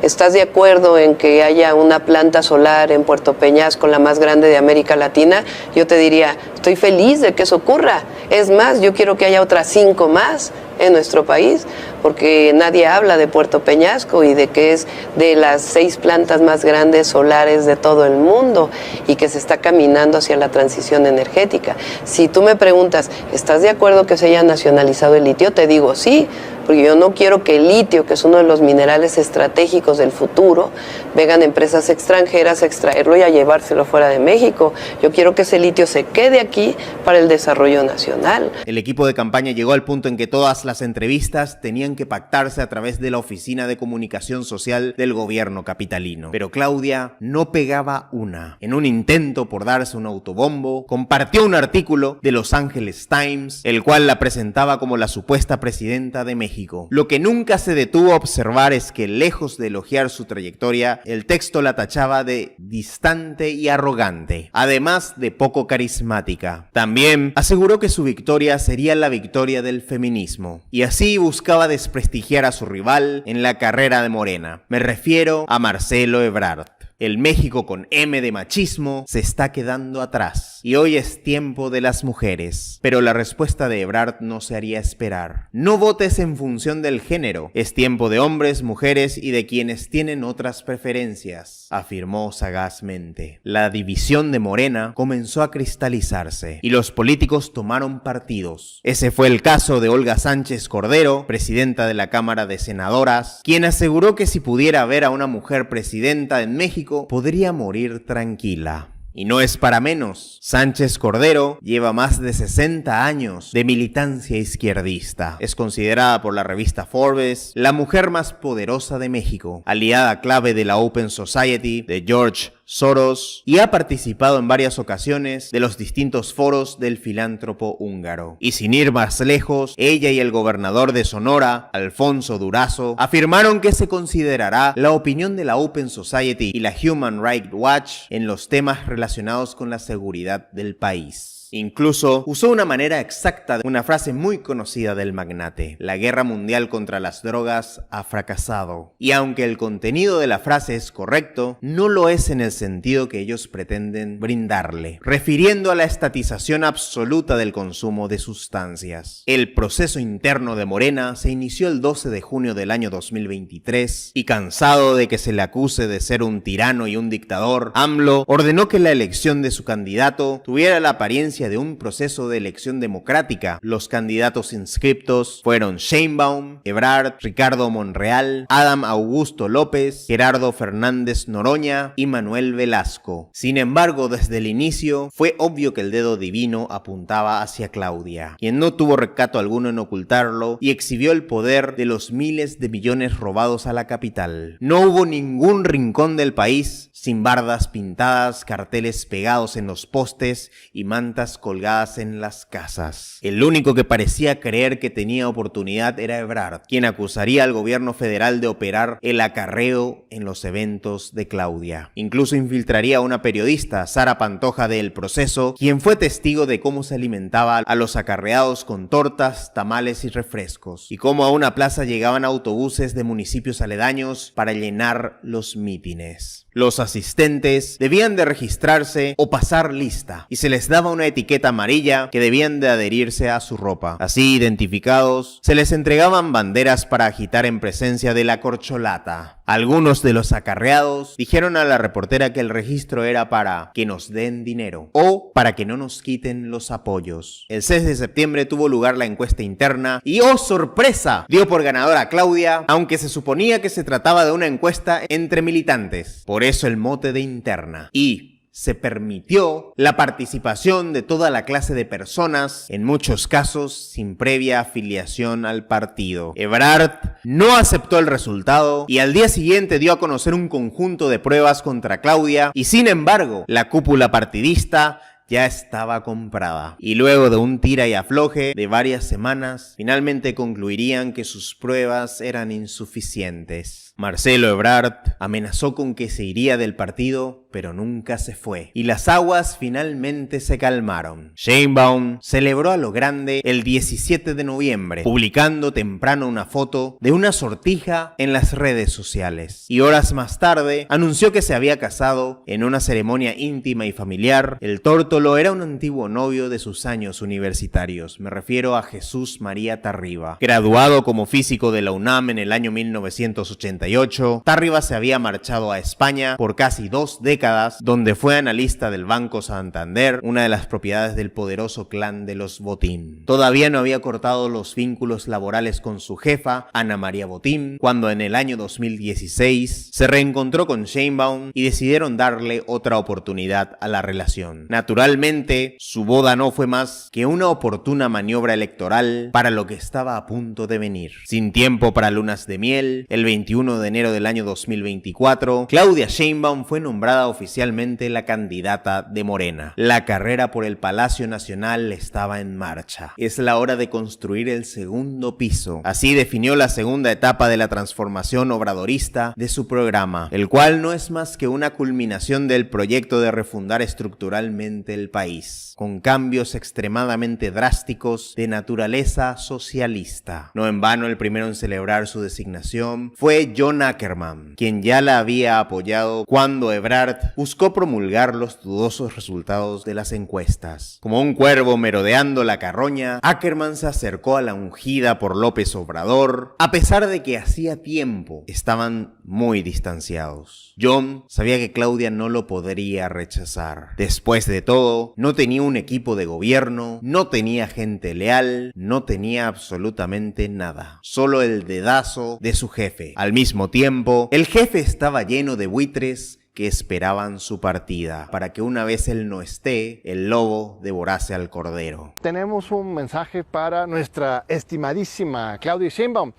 ¿estás de acuerdo en que haya una planta solar en Puerto Peñasco, la más grande de América Latina? Yo te diría, estoy feliz de que eso ocurra. Es más, yo quiero que haya otras 5 más en nuestro país, porque nadie habla de Puerto Peñasco y de que es de las 6 plantas más grandes solares de todo el mundo y que se está caminando hacia la transición energética. Si tú me preguntas, ¿estás de acuerdo que se haya nacionalizado el litio? Te digo sí, porque yo no quiero que el litio, que es uno de los minerales estratégicos del futuro, vengan empresas extranjeras a extraerlo y a llevárselo fuera de México. Yo quiero que ese litio se quede aquí para el desarrollo nacional. El equipo de campaña llegó al punto en que todas las entrevistas tenían que pactarse a través de la Oficina de Comunicación Social del gobierno capitalino. Pero Claudia no pegaba una. En un intento por darse un autobombo, compartió un artículo de Los Angeles Times, el cual la presentaba como la supuesta presidenta de México. Lo que nunca se detuvo a observar es que, lejos de elogiar su trayectoria, el texto la tachaba de distante y arrogante, además de poco carismática. También aseguró que su victoria sería la victoria del feminismo, y así buscaba desprestigiar a su rival en la carrera de Morena. Me refiero a Marcelo Ebrard. El México con M de machismo se está quedando atrás. Y hoy es tiempo de las mujeres. Pero la respuesta de Ebrard no se haría esperar. No votes en función del género. Es tiempo de hombres, mujeres y de quienes tienen otras preferencias, afirmó sagazmente. La división de Morena comenzó a cristalizarse y los políticos tomaron partidos. Ese fue el caso de Olga Sánchez Cordero, presidenta de la Cámara de Senadoras, quien aseguró que si pudiera ver a una mujer presidenta en México, podría morir tranquila. Y no es para menos. Sánchez Cordero lleva más de 60 años de militancia izquierdista. Es considerada por la revista Forbes la mujer más poderosa de México, aliada clave de la Open Society, de George Soros, y ha participado en varias ocasiones de los distintos foros del filántropo húngaro. Y sin ir más lejos, ella y el gobernador de Sonora, Alfonso Durazo, afirmaron que se considerará la opinión de la Open Society y la Human Rights Watch en los temas relacionados con la seguridad del país. Incluso usó una manera exacta de una frase muy conocida del magnate: la guerra mundial contra las drogas ha fracasado. Y aunque el contenido de la frase es correcto, no lo es en el sentido que ellos pretenden brindarle, refiriendo a la estatización absoluta del consumo de sustancias. El proceso interno de Morena se inició el 12 de junio del año 2023 y, cansado de que se le acuse de ser un tirano y un dictador, AMLO ordenó que la elección de su candidato tuviera la apariencia de un proceso de elección democrática. Los candidatos inscriptos fueron Sheinbaum, Ebrard, Ricardo Monreal, Adán Augusto López, Gerardo Fernández Noroña y Manuel Velasco. Sin embargo, desde el inicio fue obvio que el dedo divino apuntaba hacia Claudia, quien no tuvo recato alguno en ocultarlo y exhibió el poder de los miles de millones robados a la capital. No hubo ningún rincón del país sin bardas pintadas, carteles pegados en los postes y mantas colgadas en las casas. El único que parecía creer que tenía oportunidad era Ebrard, quien acusaría al gobierno federal de operar el acarreo en los eventos de Claudia. Incluso infiltraría a una periodista, Sara Pantoja de El Proceso, quien fue testigo de cómo se alimentaba a los acarreados con tortas, tamales y refrescos, y cómo a una plaza llegaban autobuses de municipios aledaños para llenar los mítines. Los asistentes debían de registrarse o pasar lista y se les daba una etiqueta amarilla que debían de adherirse a su ropa. Así identificados, se les entregaban banderas para agitar en presencia de la corcholata. Algunos de los acarreados dijeron a la reportera que el registro era para que nos den dinero o para que no nos quiten los apoyos. El 6 de septiembre tuvo lugar la encuesta interna y ¡oh sorpresa!, dio por ganadora a Claudia, aunque se suponía que se trataba de una encuesta entre militantes. Por eso el mote de interna. Y se permitió la participación de toda la clase de personas, en muchos casos sin previa afiliación al partido. Ebrard no aceptó el resultado y al día siguiente dio a conocer un conjunto de pruebas contra Claudia y, sin embargo, la cúpula partidista ya estaba comprada. Y luego de un tira y afloje de varias semanas, finalmente concluirían que sus pruebas eran insuficientes. Marcelo Ebrard amenazó con que se iría del partido, pero nunca se fue. Y las aguas finalmente se calmaron. Sheinbaum celebró a lo grande el 17 de noviembre, publicando temprano una foto de una sortija en las redes sociales. Y horas más tarde anunció que se había casado en una ceremonia íntima y familiar. El tórtolo era un antiguo novio de sus años universitarios. Me refiero a Jesús María Tarriba. Graduado como físico de la UNAM en el año 1988, Tarriba se había marchado a España por casi 2 décadas, donde fue analista del Banco Santander, una de las propiedades del poderoso clan de los Botín. Todavía no había cortado los vínculos laborales con su jefa, Ana María Botín, cuando en el año 2016 se reencontró con Sheinbaum y decidieron darle otra oportunidad a la relación. Naturalmente, su boda no fue más que una oportuna maniobra electoral para lo que estaba a punto de venir. Sin tiempo para lunas de miel, el 21 de enero del año 2024, Claudia Sheinbaum fue nombrada oficialmente la candidata de Morena. La carrera por el Palacio Nacional estaba en marcha. Es la hora de construir el segundo piso. Así definió la segunda etapa de la transformación obradorista de su programa, el cual no es más que una culminación del proyecto de refundar estructuralmente el país, con cambios extremadamente drásticos de naturaleza socialista. No en vano, el primero en celebrar su designación fue John John Ackerman, quien ya la había apoyado cuando Ebrard buscó promulgar los dudosos resultados de las encuestas. Como un cuervo merodeando la carroña, Ackerman se acercó a la ungida por López Obrador, a pesar de que hacía tiempo estaban muy distanciados. John sabía que Claudia no lo podría rechazar. Después de todo, no tenía un equipo de gobierno, no tenía gente leal, no tenía absolutamente nada. Solo el dedazo de su jefe. Al mismo tiempo, el jefe estaba lleno de buitres que esperaban su partida, para que una vez él no esté, el lobo devorase al cordero. Tenemos un mensaje para nuestra estimadísima Claudia Sheinbaum.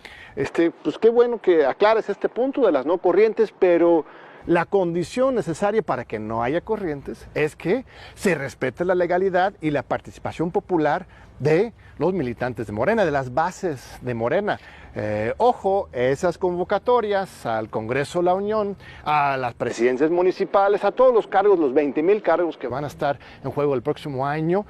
Pues qué bueno que aclares este punto de las no corrientes, pero la condición necesaria para que no haya corrientes es que se respete la legalidad y la participación popular de los militantes de Morena, de las bases de Morena. Ojo, esas convocatorias al Congreso de la Unión, a las presidencias municipales, a todos los cargos, los 20,000 cargos que van a estar en juego el próximo año,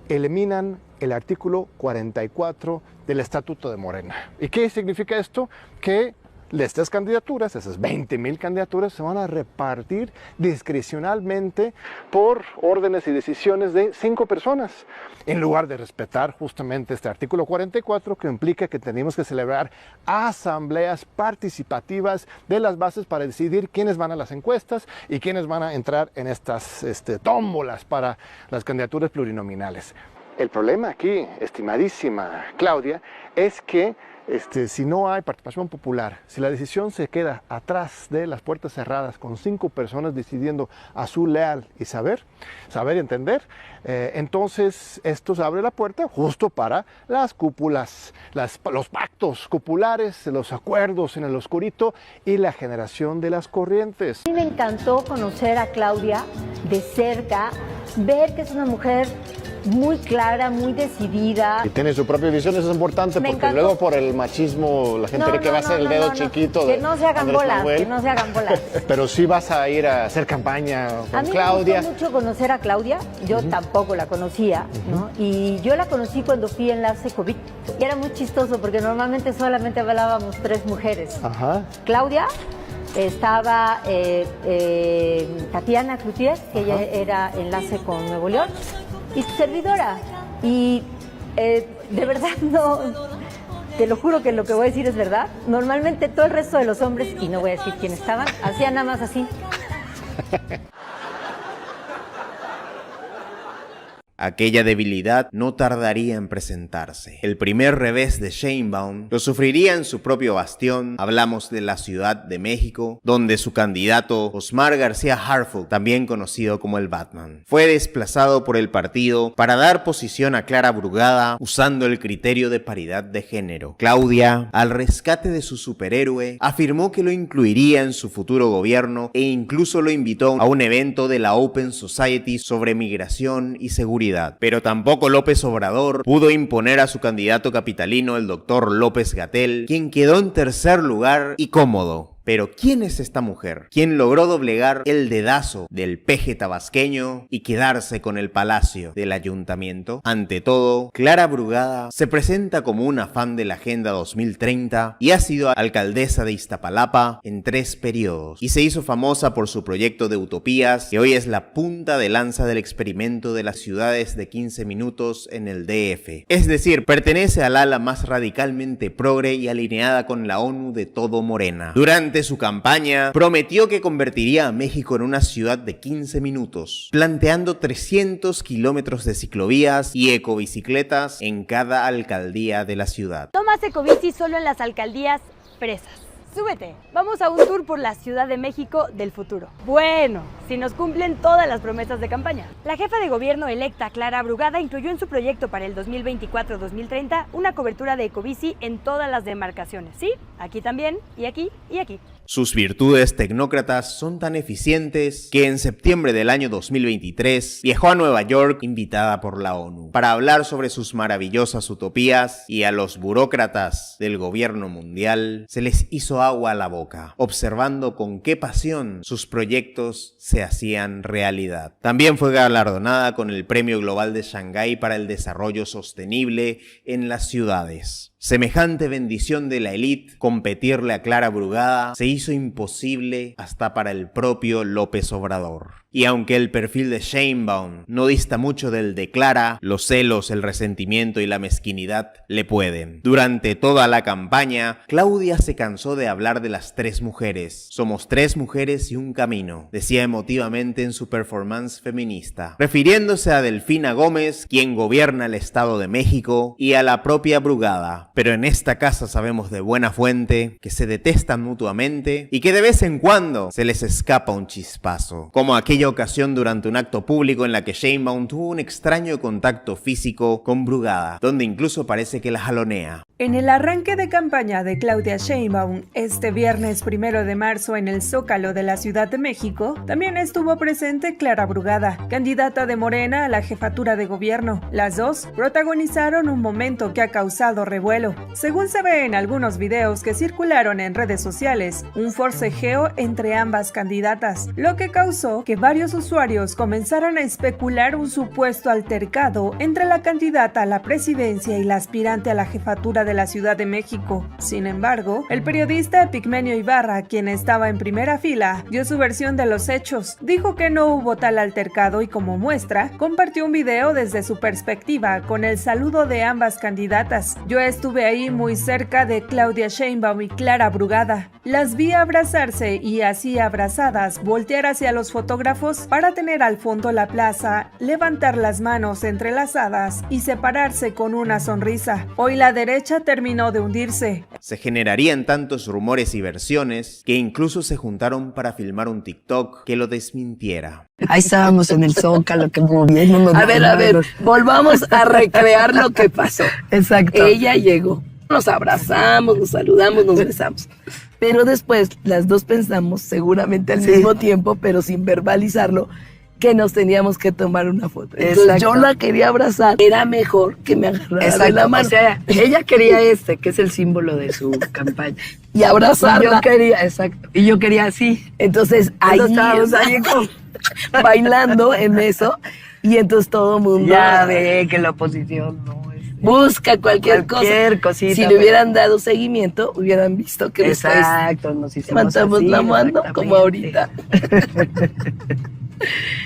eliminan el artículo 44 del Estatuto de Morena. ¿Y qué significa esto? Que estas candidaturas, esas 20,000 candidaturas, se van a repartir discrecionalmente por órdenes y decisiones de 5 personas, en lugar de respetar justamente este artículo 44, que implica que tenemos que celebrar asambleas participativas de las bases para decidir quiénes van a las encuestas y quiénes van a entrar en estas tómbolas para las candidaturas plurinominales. El problema aquí, estimadísima Claudia, es que si no hay participación popular, si la decisión se queda atrás de las puertas cerradas con 5 personas decidiendo a su leal y saber y entender, entonces esto se abre la puerta justo para las cúpulas, los pactos cupulares, los acuerdos en el oscurito y la generación de las corrientes. A mí me encantó conocer a Claudia de cerca, ver que es una mujer muy clara, muy decidida. Y tiene su propia visión, eso es importante, porque luego por el machismo la gente cree que va a ser el dedo chiquito de que no se hagan bolas, que no se hagan bolas. Pero sí vas a ir a hacer campaña con A Claudia. mí me gustó mucho conocer a Claudia, yo tampoco la conocía, ¿no? Y yo la conocí cuando fui enlace COVID. Y era muy chistoso porque normalmente solamente hablábamos 3 mujeres. Ajá. Claudia, estaba Tatiana Cloutier, que ella era enlace con Nuevo León, y su servidora. Y de verdad no, te lo juro que lo que voy a decir es verdad. Normalmente todo el resto de los hombres, y no voy a decir quién estaban, hacían nada más así. Aquella debilidad no tardaría en presentarse. El primer revés de Sheinbaum lo sufriría en su propio bastión. Hablamos de la Ciudad de México, donde su candidato Osmar García Harfuch, también conocido como el Batman, fue desplazado por el partido para dar posición a Clara Brugada usando el criterio de paridad de género. Claudia, al rescate de su superhéroe, afirmó que lo incluiría en su futuro gobierno e incluso lo invitó a un evento de la Open Society sobre migración y seguridad. Pero tampoco López Obrador pudo imponer a su candidato capitalino, el doctor López-Gatell, quien quedó en tercer lugar y cómodo. Pero ¿quién es esta mujer? ¿Quién logró doblegar el dedazo del peje tabasqueño y quedarse con el palacio del ayuntamiento? Ante todo, Clara Brugada se presenta como una fan de la Agenda 2030 y ha sido alcaldesa de Iztapalapa en 3 periodos. Y se hizo famosa por su proyecto de utopías, que hoy es la punta de lanza del experimento de las ciudades de 15 minutos en el DF. Es decir, pertenece al ala más radicalmente progre y alineada con la ONU de todo Morena. Durante su campaña, prometió que convertiría a México en una ciudad de 15 minutos, planteando 300 kilómetros de ciclovías y ecobicicletas en cada alcaldía de la ciudad. Tomas ecobici solo en las alcaldías fresas. Súbete, vamos a un tour por la Ciudad de México del futuro. Bueno, si nos cumplen todas las promesas de campaña. La jefa de gobierno electa, Clara Brugada, incluyó en su proyecto para el 2024-2030 una cobertura de ecobici en todas las demarcaciones. Sí, aquí también, y aquí, y aquí. Sus virtudes tecnócratas son tan eficientes que en septiembre del año 2023 viajó a Nueva York invitada por la ONU para hablar sobre sus maravillosas utopías, y a los burócratas del gobierno mundial se les hizo agua a la boca, observando con qué pasión sus proyectos se hacían realidad. También fue galardonada con el Premio Global de Shanghái para el Desarrollo Sostenible en las Ciudades. Semejante bendición de la élite, competirle a Clara Brugada, se hizo imposible hasta para el propio López Obrador. Y aunque el perfil de Sheinbaum no dista mucho del de Clara, los celos, el resentimiento y la mezquinidad le pueden. Durante toda la campaña, Claudia se cansó de hablar de las 3 mujeres. Somos 3 mujeres y un camino, decía emotivamente en su performance feminista, refiriéndose a Delfina Gómez, quien gobierna el Estado de México, y a la propia Brugada. Pero en esta casa sabemos de buena fuente que se detestan mutuamente y que de vez en cuando se les escapa un chispazo, como aquella ocasión durante un acto público en la que Sheinbaum tuvo un extraño contacto físico con Brugada, donde incluso parece que la jalonea. En el arranque de campaña de Claudia Sheinbaum, este viernes 1 de marzo en el Zócalo de la Ciudad de México, también estuvo presente Clara Brugada, candidata de Morena a la jefatura de gobierno. Las dos protagonizaron un momento que ha causado revuelo. Según se ve en algunos videos que circularon en redes sociales, un forcejeo entre ambas candidatas, lo que causó que varios usuarios comenzaran a especular un supuesto altercado entre la candidata a la presidencia y la aspirante a la jefatura de la Ciudad de México. Sin embargo, el periodista Epigmenio Ibarra, quien estaba en primera fila, dio su versión de los hechos. Dijo que no hubo tal altercado y como muestra, compartió un video desde su perspectiva con el saludo de ambas candidatas. Yo estuve ahí muy cerca de Claudia Sheinbaum y Clara Brugada. Las vi abrazarse y así abrazadas voltear hacia los fotógrafos para tener al fondo la plaza, levantar las manos entrelazadas y separarse con una sonrisa. Hoy la derecha terminó de hundirse. Se generarían tantos rumores y versiones que incluso se juntaron para filmar un TikTok que lo desmintiera. Ahí estábamos en el Zócalo, que muy bien. A ver, volvamos a recrear lo que pasó. Exacto. Ella llegó, nos abrazamos, nos saludamos, nos besamos. Pero después las dos pensamos, seguramente al mismo tiempo, pero sin verbalizarlo, que nos teníamos que tomar una foto. Entonces yo la quería abrazar, era mejor que me agarrara de la mano. O sea, ella quería que es el símbolo de su campaña. Y abrazarla. Yo quería, exacto. Y yo quería así. Entonces ahí estábamos bailando en eso, y entonces todo el mundo... Ya ve que la oposición no es... Busca cualquier cosita. Si le hubieran dado seguimiento, hubieran visto que exacto, nos hicimos levantamos así, la mano como ahorita.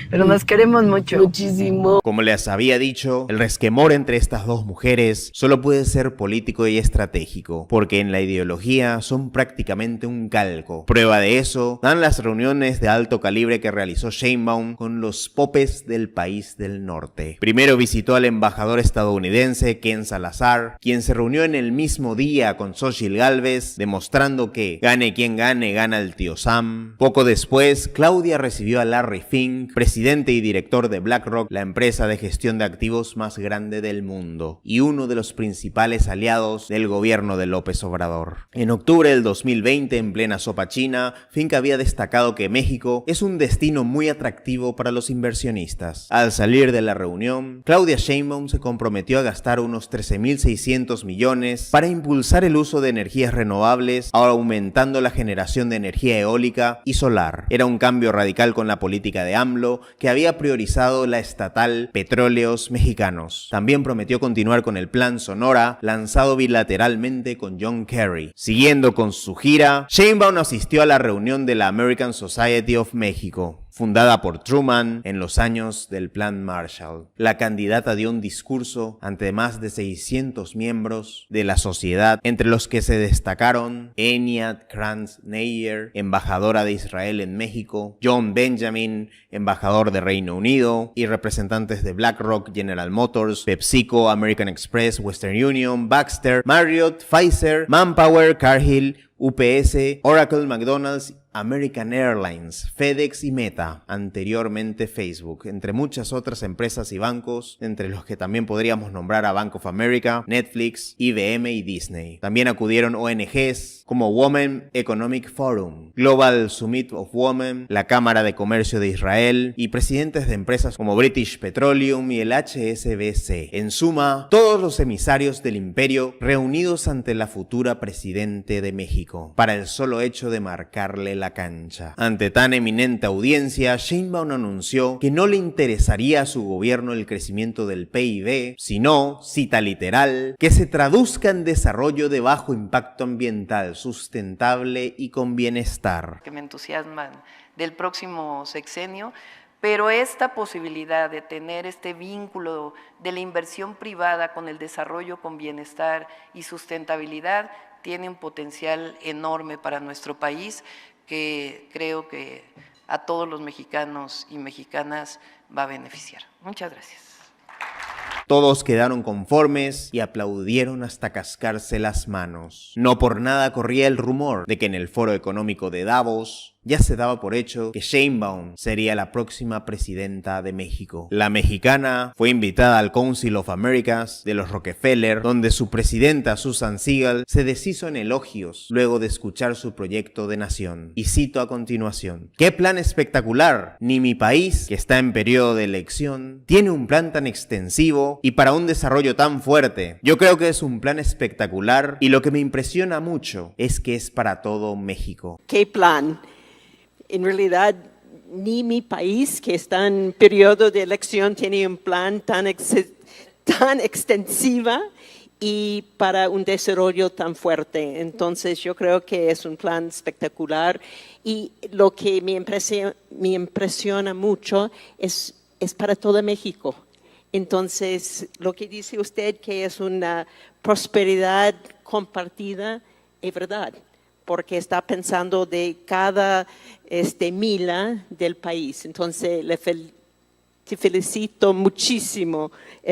Pero nos queremos mucho. Muchísimo. Como les había dicho, el resquemor entre estas dos mujeres solo puede ser político y estratégico, porque en la ideología son prácticamente un calco. Prueba de eso dan las reuniones de alto calibre que realizó Sheinbaum con los popes del país del norte. Primero visitó al embajador estadounidense Ken Salazar, quien se reunió en el mismo día con Xóchitl Gálvez, demostrando que gane quien gane, gana el tío Sam. Poco después, Claudia recibió a Larry Fink, presidente y director de BlackRock, la empresa de gestión de activos más grande del mundo, y uno de los principales aliados del gobierno de López Obrador. En octubre del 2020, en plena sopa china, Fink había destacado que México es un destino muy atractivo para los inversionistas. Al salir de la reunión, Claudia Sheinbaum se comprometió a gastar unos 13.600 millones para impulsar el uso de energías renovables, aumentando la generación de energía eólica y solar. Era un cambio radical con la política de AMLO, que había priorizado la estatal Petróleos Mexicanos. También prometió continuar con el Plan Sonora, lanzado bilateralmente con John Kerry. Siguiendo con su gira, Sheinbaum asistió a la reunión de la American Society of Mexico, fundada por Truman en los años del Plan Marshall. La candidata dio un discurso ante más de 600 miembros de la sociedad, entre los que se destacaron Enyat Kranz-Neyer, embajadora de Israel en México, John Benjamin, embajador de Reino Unido, y representantes de BlackRock, General Motors, PepsiCo, American Express, Western Union, Baxter, Marriott, Pfizer, Manpower, Cargill, UPS, Oracle, McDonald's, American Airlines, FedEx y Meta, anteriormente Facebook, entre muchas otras empresas y bancos, entre los que también podríamos nombrar a Bank of America, Netflix, IBM y Disney. También acudieron ONGs como Women Economic Forum, Global Summit of Women, la Cámara de Comercio de Israel y presidentes de empresas como British Petroleum y el HSBC. En suma, todos los emisarios del imperio reunidos ante la futura presidente de México, para el solo hecho de marcarle la la cancha. Ante tan eminente audiencia, Sheinbaum anunció que no le interesaría a su gobierno el crecimiento del PIB, sino, cita literal, que se traduzca en desarrollo de bajo impacto ambiental, sustentable y con bienestar. Que me entusiasman del próximo sexenio, pero esta posibilidad de tener este vínculo de la inversión privada con el desarrollo con bienestar y sustentabilidad tiene un potencial enorme para nuestro país que creo que a todos los mexicanos y mexicanas va a beneficiar. Muchas gracias. Todos quedaron conformes y aplaudieron hasta cascarse las manos. No por nada corría el rumor de que en el Foro Económico de Davos ya se daba por hecho que Sheinbaum sería la próxima presidenta de México. La mexicana fue invitada al Council of Americas de los Rockefeller, donde su presidenta Susan Siegel se deshizo en elogios luego de escuchar su proyecto de nación. Y cito a continuación: ¡qué plan espectacular! Ni mi país, que está en periodo de elección, tiene un plan tan extensivo y para un desarrollo tan fuerte. Yo creo que es un plan espectacular y lo que me impresiona mucho es que es para todo México. ¿Qué plan? En realidad, ni mi país, que está en periodo de elección, tiene un plan tan extensiva y para un desarrollo tan fuerte. Entonces, yo creo que es un plan espectacular y lo que me impresiona mucho es para todo México. Entonces, lo que dice usted que es una prosperidad compartida, es verdad, porque está pensando de cada mila del país. Entonces, te felicito muchísimo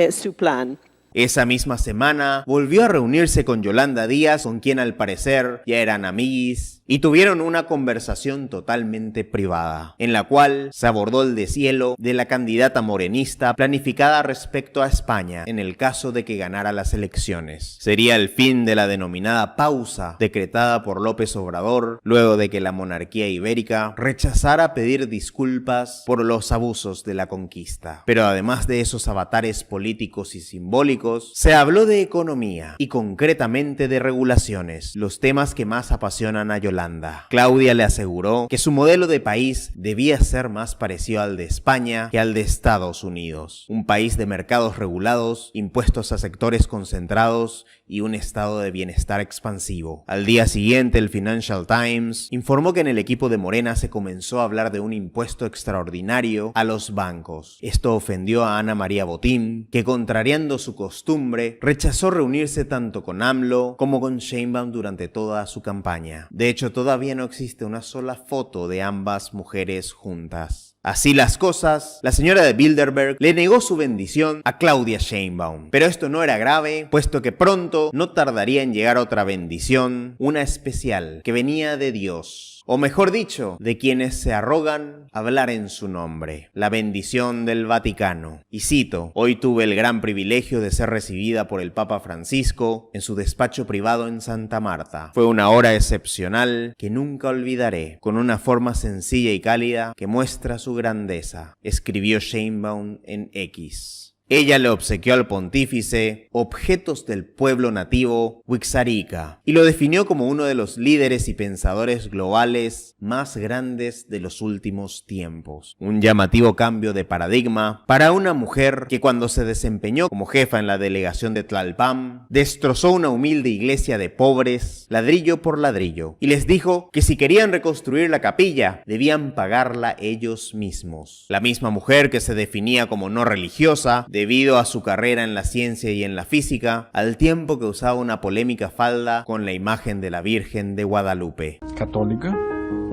su plan. Esa misma semana volvió a reunirse con Yolanda Díaz, con quien al parecer ya eran amiguis, y tuvieron una conversación totalmente privada, en la cual se abordó el deshielo de la candidata morenista planificada respecto a España en el caso de que ganara las elecciones. Sería el fin de la denominada pausa decretada por López Obrador luego de que la monarquía ibérica rechazara pedir disculpas por los abusos de la conquista. Pero además de esos avatares políticos y simbólicos, se habló de economía y concretamente de regulaciones, los temas que más apasionan a Yolanda. Claudia le aseguró que su modelo de país debía ser más parecido al de España que al de Estados Unidos. Un país de mercados regulados, impuestos a sectores concentrados y un estado de bienestar expansivo. Al día siguiente, el Financial Times informó que en el equipo de Morena se comenzó a hablar de un impuesto extraordinario a los bancos. Esto ofendió a Ana María Botín, que contrariando su costumbre, rechazó reunirse tanto con AMLO como con Sheinbaum durante toda su campaña. De hecho, todavía no existe una sola foto de ambas mujeres juntas. Así las cosas, la señora de Bilderberg le negó su bendición a Claudia Sheinbaum. Pero esto no era grave, puesto que pronto no tardaría en llegar otra bendición, una especial, que venía de Dios. O mejor dicho, de quienes se arrogan hablar en su nombre, la bendición del Vaticano. Y cito: hoy tuve el gran privilegio de ser recibida por el Papa Francisco en su despacho privado en Santa Marta. Fue una hora excepcional que nunca olvidaré, con una forma sencilla y cálida que muestra su grandeza, escribió Sheinbaum en X. Ella le obsequió al pontífice objetos del pueblo nativo Wixárika y lo definió como uno de los líderes y pensadores globales más grandes de los últimos tiempos. Un llamativo cambio de paradigma para una mujer que cuando se desempeñó como jefa en la delegación de Tlalpan, destrozó una humilde iglesia de pobres, ladrillo por ladrillo, y les dijo que si querían reconstruir la capilla, debían pagarla ellos mismos. La misma mujer que se definía como no religiosa, debido a su carrera en la ciencia y en la física, al tiempo que usaba una polémica falda con la imagen de la Virgen de Guadalupe. ¿Católica?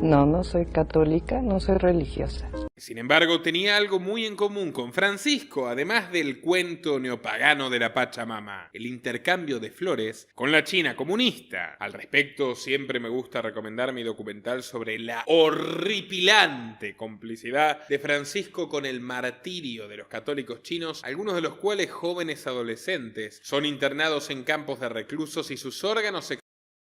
No, no soy católica, no soy religiosa. Sin embargo, tenía algo muy en común con Francisco, además del cuento neopagano de la Pachamama, el intercambio de flores con la China comunista. Al respecto, siempre me gusta recomendar mi documental sobre la horripilante complicidad de Francisco con el martirio de los católicos chinos, algunos de los cuales jóvenes adolescentes son internados en campos de reclusos y sus órganos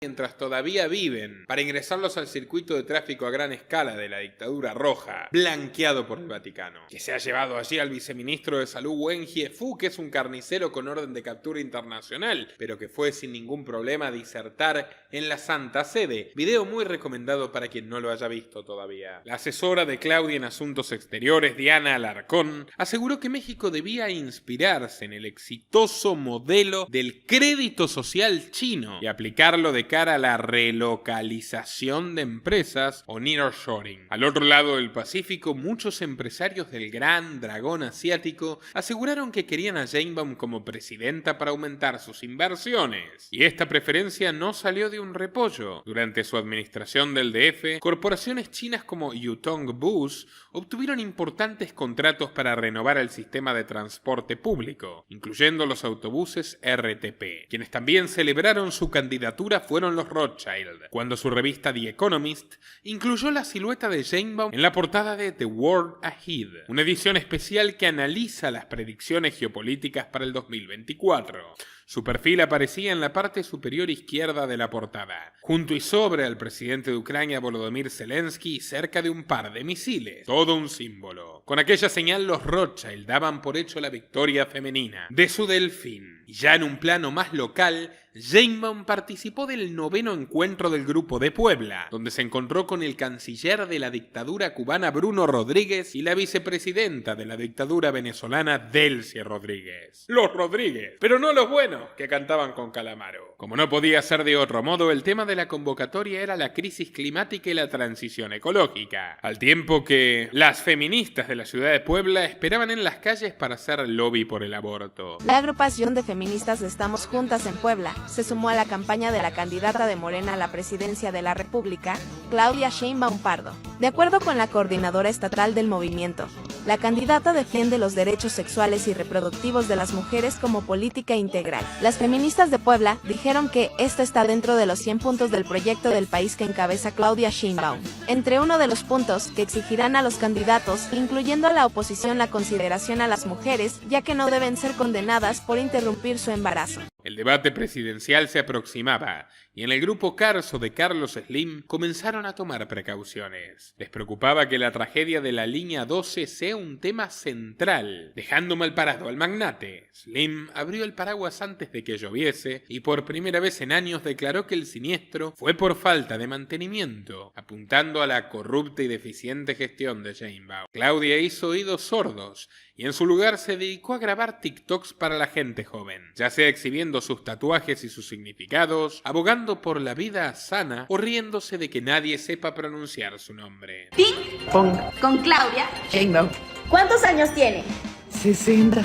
mientras todavía viven, para ingresarlos al circuito de tráfico a gran escala de la dictadura roja, blanqueado por el Vaticano, que se ha llevado allí al viceministro de Salud Wen Jiefú, que es un carnicero con orden de captura internacional, pero que fue sin ningún problema a disertar en la Santa Sede. Video muy recomendado para quien no lo haya visto todavía. La asesora de Claudia en Asuntos Exteriores, Diana Alarcón, aseguró que México debía inspirarse en el exitoso modelo del crédito social chino y aplicarlo de cara a la relocalización de empresas o nearshoring. Al otro lado del Pacífico, muchos empresarios del gran dragón asiático aseguraron que querían a Sheinbaum como presidenta para aumentar sus inversiones. Y esta preferencia no salió de un repollo. Durante su administración del DF, corporaciones chinas como Yutong Bus obtuvieron importantes contratos para renovar el sistema de transporte público, incluyendo los autobuses RTP. Quienes también celebraron su candidatura fueron los Rothschild, cuando su revista The Economist incluyó la silueta de Sheinbaum en la portada de The World Ahead, una edición especial que analiza las predicciones geopolíticas para el 2024. Su perfil aparecía en la parte superior izquierda de la portada, junto y sobre al presidente de Ucrania Volodymyr Zelensky y cerca de un par de misiles, todo un símbolo. Con aquella señal los Rothschild daban por hecho la victoria femenina de su delfín. Y ya en un plano más local, Sheinbaum participó del 9º encuentro del Grupo de Puebla, donde se encontró con el canciller de la dictadura cubana Bruno Rodríguez y la vicepresidenta de la dictadura venezolana Delcy Rodríguez. Los Rodríguez, pero no los buenos, que cantaban con Calamaro. Como no podía ser de otro modo, el tema de la convocatoria era la crisis climática y la transición ecológica, al tiempo que las feministas de la ciudad de Puebla esperaban en las calles para hacer lobby por el aborto. La agrupación de feministas Estamos Juntas en Puebla se sumó a la campaña de la candidata de Morena a la presidencia de la República, Claudia Sheinbaum Pardo. De acuerdo con la coordinadora estatal del movimiento, la candidata defiende los derechos sexuales y reproductivos de las mujeres como política integral. Las feministas de Puebla dijeron que esta está dentro de los 100 puntos del proyecto del país que encabeza Claudia Sheinbaum. Entre uno de los puntos que exigirán a los candidatos, incluyendo a la oposición, la consideración a las mujeres, ya que no deben ser condenadas por interrumpir su embarazo. El debate presidencial se aproximaba y en el grupo Carso de Carlos Slim comenzaron a tomar precauciones. Les preocupaba que la tragedia de la línea 12 sea un tema central, dejando mal parado al magnate. Slim abrió el paraguas antes de que lloviese y por primera vez en años declaró que el siniestro fue por falta de mantenimiento, apuntando a la corrupta y deficiente gestión de Sheinbaum. Claudia hizo oídos sordos y en su lugar se dedicó a grabar TikToks para la gente joven, ya sea exhibiendo sus tatuajes y sus significados, abogando por la vida sana o riéndose de que nadie sepa pronunciar su nombre. Ping Pong con Claudia Sheinbaum. ¿Cuántos años tiene? 60.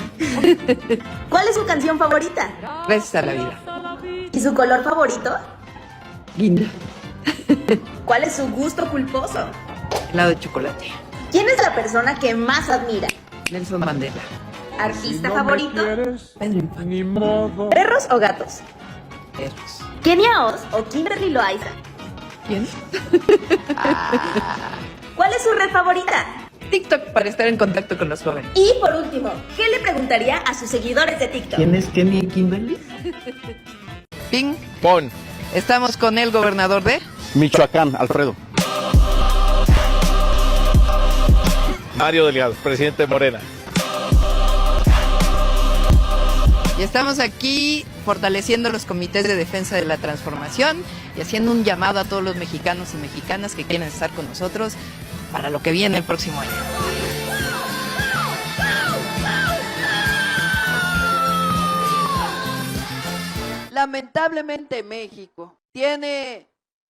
¿Cuál es su canción favorita? Gracias a la vida. ¿Y su color favorito? Guinda. ¿Cuál es su gusto culposo? Helado de chocolate. ¿Quién es la persona que más admira? Nelson Mandela. ¿Artista favorito? Pedro Infante. ¿Perros o gatos? Perros. ¿Kenia Oz o Kimberly Loaiza? ¿Quién? ¿Cuál es su red favorita? TikTok, para estar en contacto con los jóvenes. Y por último, ¿qué le preguntaría a sus seguidores de TikTok? ¿Quién es Kenny y Kimberly? Ping Pon. Estamos con el gobernador de Michoacán, Alfredo. Mario Delgado, presidente de Morena. Y estamos aquí fortaleciendo los comités de defensa de la transformación y haciendo un llamado a todos los mexicanos y mexicanas que quieren estar con nosotros para lo que viene el próximo año. Lamentablemente México tiene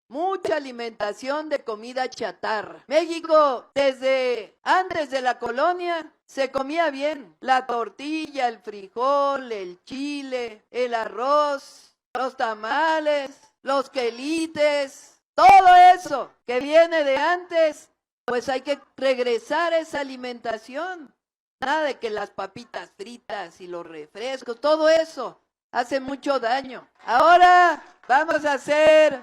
mucha alimentación de comida chatarra. México, desde antes de la colonia, se comía bien. La tortilla, el frijol, el chile, el arroz, los tamales, los quelites, todo eso que viene de antes, pues hay que regresar a esa alimentación. Nada de que las papitas fritas y los refrescos, todo eso hace mucho daño. Ahora vamos a ser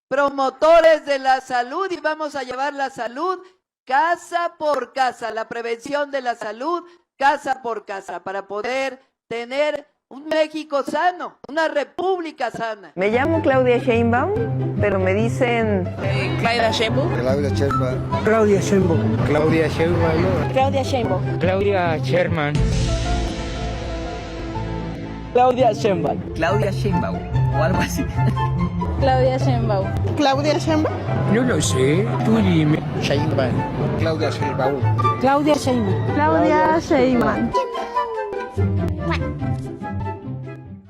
promotores de la salud y vamos a llevar la salud casa por casa, la prevención de la salud casa por casa, para poder tener un México sano, una república sana. Me llamo Claudia Sheinbaum, pero me dicen... Claudia Sheinbaum. Claudia Sheinbaum. Claudia Sheinbaum. Claudia Sheinbaum. Claudia Sheinbaum. Claudia Sherman. Claudia Sheinbaum. Claudia Sheinbaum. O algo así. Claudia Sheinbaum. Claudia Sheinbaum. No lo sé. Tú dime. Sheinbaum. Claudia Sheinbaum. Claudia Sheinbaum. Claudia Sheinbaum.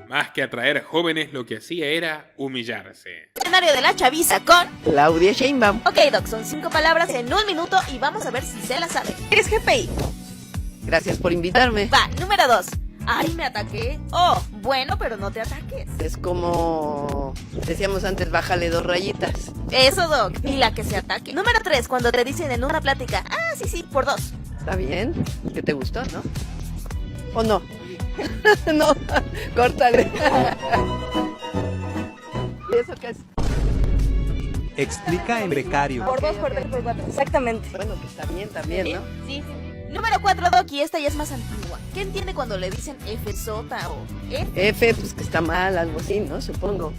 Más que atraer jóvenes, lo que hacía era humillarse. Escenario de la chaviza con Claudia Sheinbaum. Ok, Doc, son 5 palabras en 1 minuto y vamos a ver si se la sabe. ¿Eres GPI? Gracias por invitarme. Va, número 2. Ay, me ataqué. Oh, bueno, pero no te ataques. Es como decíamos antes, bájale 2 rayitas. Eso, Doc. Y la que se ataque. Número 3, cuando te dicen en una plática, sí, por 2. Está bien, que te gustó, ¿no? ¿O no? No, córtale. ¿Y eso qué es? Explica en becario. Por 2, por 3, por 4. Exactamente. Bueno, pues está bien también, ¿no? Sí. Número 4, Doc, y esta ya es más antigua. ¿Qué entiende cuando le dicen F sota o F? F, pues que está mal, algo así, ¿no? Supongo.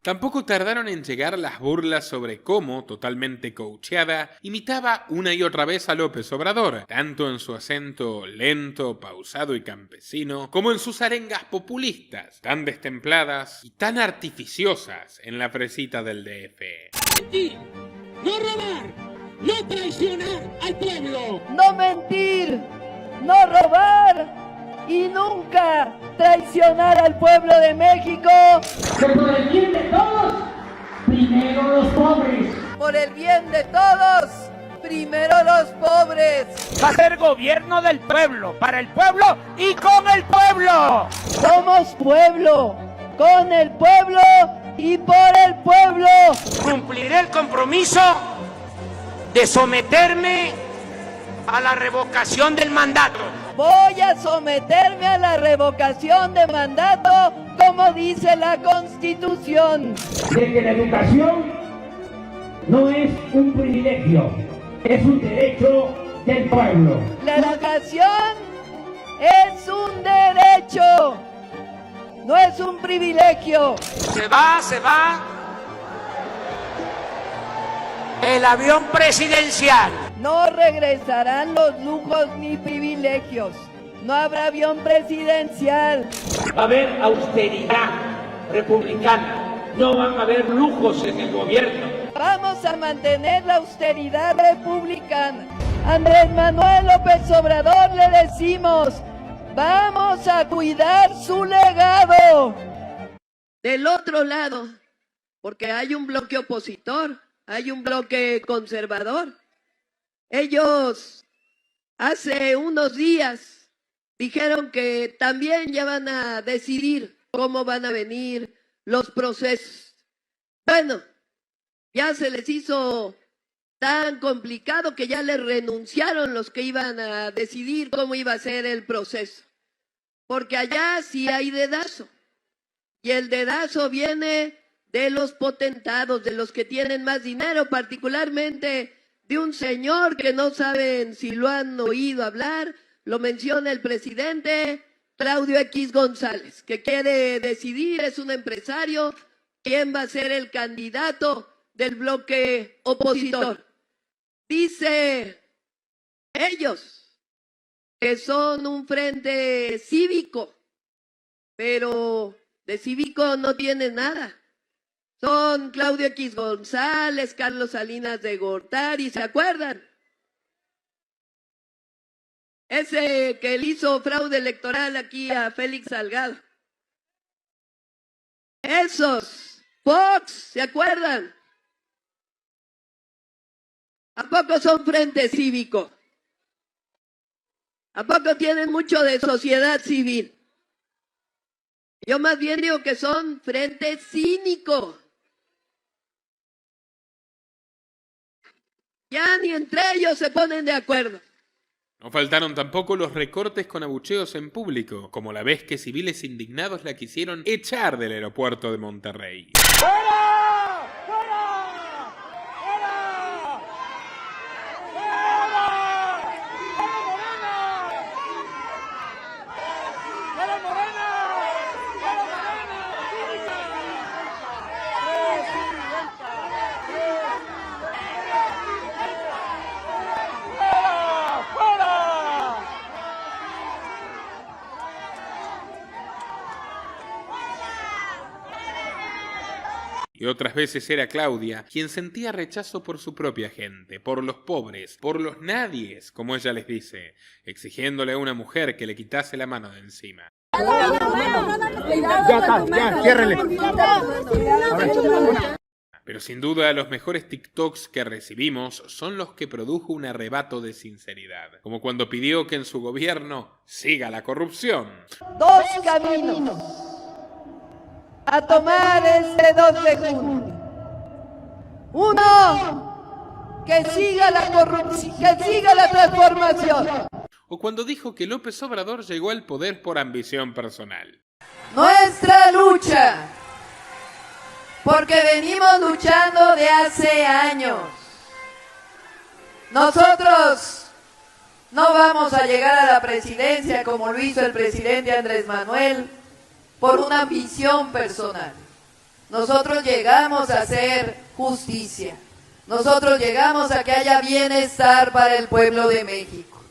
Tampoco tardaron en llegar las burlas sobre cómo, totalmente coacheada, imitaba una y otra vez a López Obrador, tanto en su acento lento, pausado y campesino, como en sus arengas populistas, tan destempladas y tan artificiosas en la fresita del DF. Mentir, no robar, no traicionar al pueblo. No mentir, no robar y nunca traicionar al pueblo de México. Que por el bien de todos, primero los pobres. Por el bien de todos, primero los pobres. Va a ser gobierno del pueblo, para el pueblo y con el pueblo. Somos pueblo, con el pueblo y por el pueblo. Cumpliré el compromiso de someterme a la revocación del mandato. Voy a someterme a la revocación de mandato, como dice la Constitución. De que la educación no es un privilegio, es un derecho del pueblo. La educación es un derecho, no es un privilegio. Se va el avión presidencial. No regresarán los lujos ni privilegios. No habrá avión presidencial. Va a haber austeridad republicana. No van a haber lujos en el gobierno. Vamos a mantener la austeridad republicana. Andrés Manuel López Obrador le decimos, vamos a cuidar su legado. Del otro lado, porque hay un bloque opositor, hay un bloque conservador. Ellos hace unos días dijeron que también ya van a decidir cómo van a venir los procesos. Bueno, ya se les hizo tan complicado que ya les renunciaron los que iban a decidir cómo iba a ser el proceso. Porque allá sí hay dedazo. Y el dedazo viene de los potentados, de los que tienen más dinero, particularmente de un señor que no saben si lo han oído hablar, lo menciona el presidente Claudio X González, que quiere decidir, es un empresario, quién va a ser el candidato del bloque opositor. Dice ellos que son un frente cívico, pero de cívico no tiene nada. Son Claudio X González, Carlos Salinas de Gortari, ¿se acuerdan? Ese que le hizo fraude electoral aquí a Félix Salgado. Esos, Fox, ¿se acuerdan? ¿A poco son frente cívico? ¿A poco tienen mucho de sociedad civil? Yo más bien digo que son frente cínico. Ya ni entre ellos se ponen de acuerdo. No faltaron tampoco los recortes con abucheos en público, como la vez que civiles indignados la quisieron echar del aeropuerto de Monterrey. ¡Fuera! ¡Fuera! ¡Fuera! ¡Fuera! ¡Fuera Morena! ¡Fuera Morena! y otras veces era Claudia quien sentía rechazo por su propia gente, por los pobres, por los nadies, como ella les dice, exigiéndole a una mujer que le quitase la mano de encima. Ya, ciérrele. Pero sin duda los mejores TikToks que recibimos son los que produjo un arrebato de sinceridad, como cuando pidió que en su gobierno siga la corrupción. Dos caminos a tomar este 2 de junio. Uno, que siga la corrupción, que siga la transformación. O cuando dijo que López Obrador llegó al poder por ambición personal. Nuestra lucha, porque venimos luchando de hace años. Nosotros no vamos a llegar a la presidencia como lo hizo el presidente Andrés Manuel por una ambición personal. Nosotros llegamos a hacer justicia. Nosotros llegamos a que haya bienestar para el pueblo de México.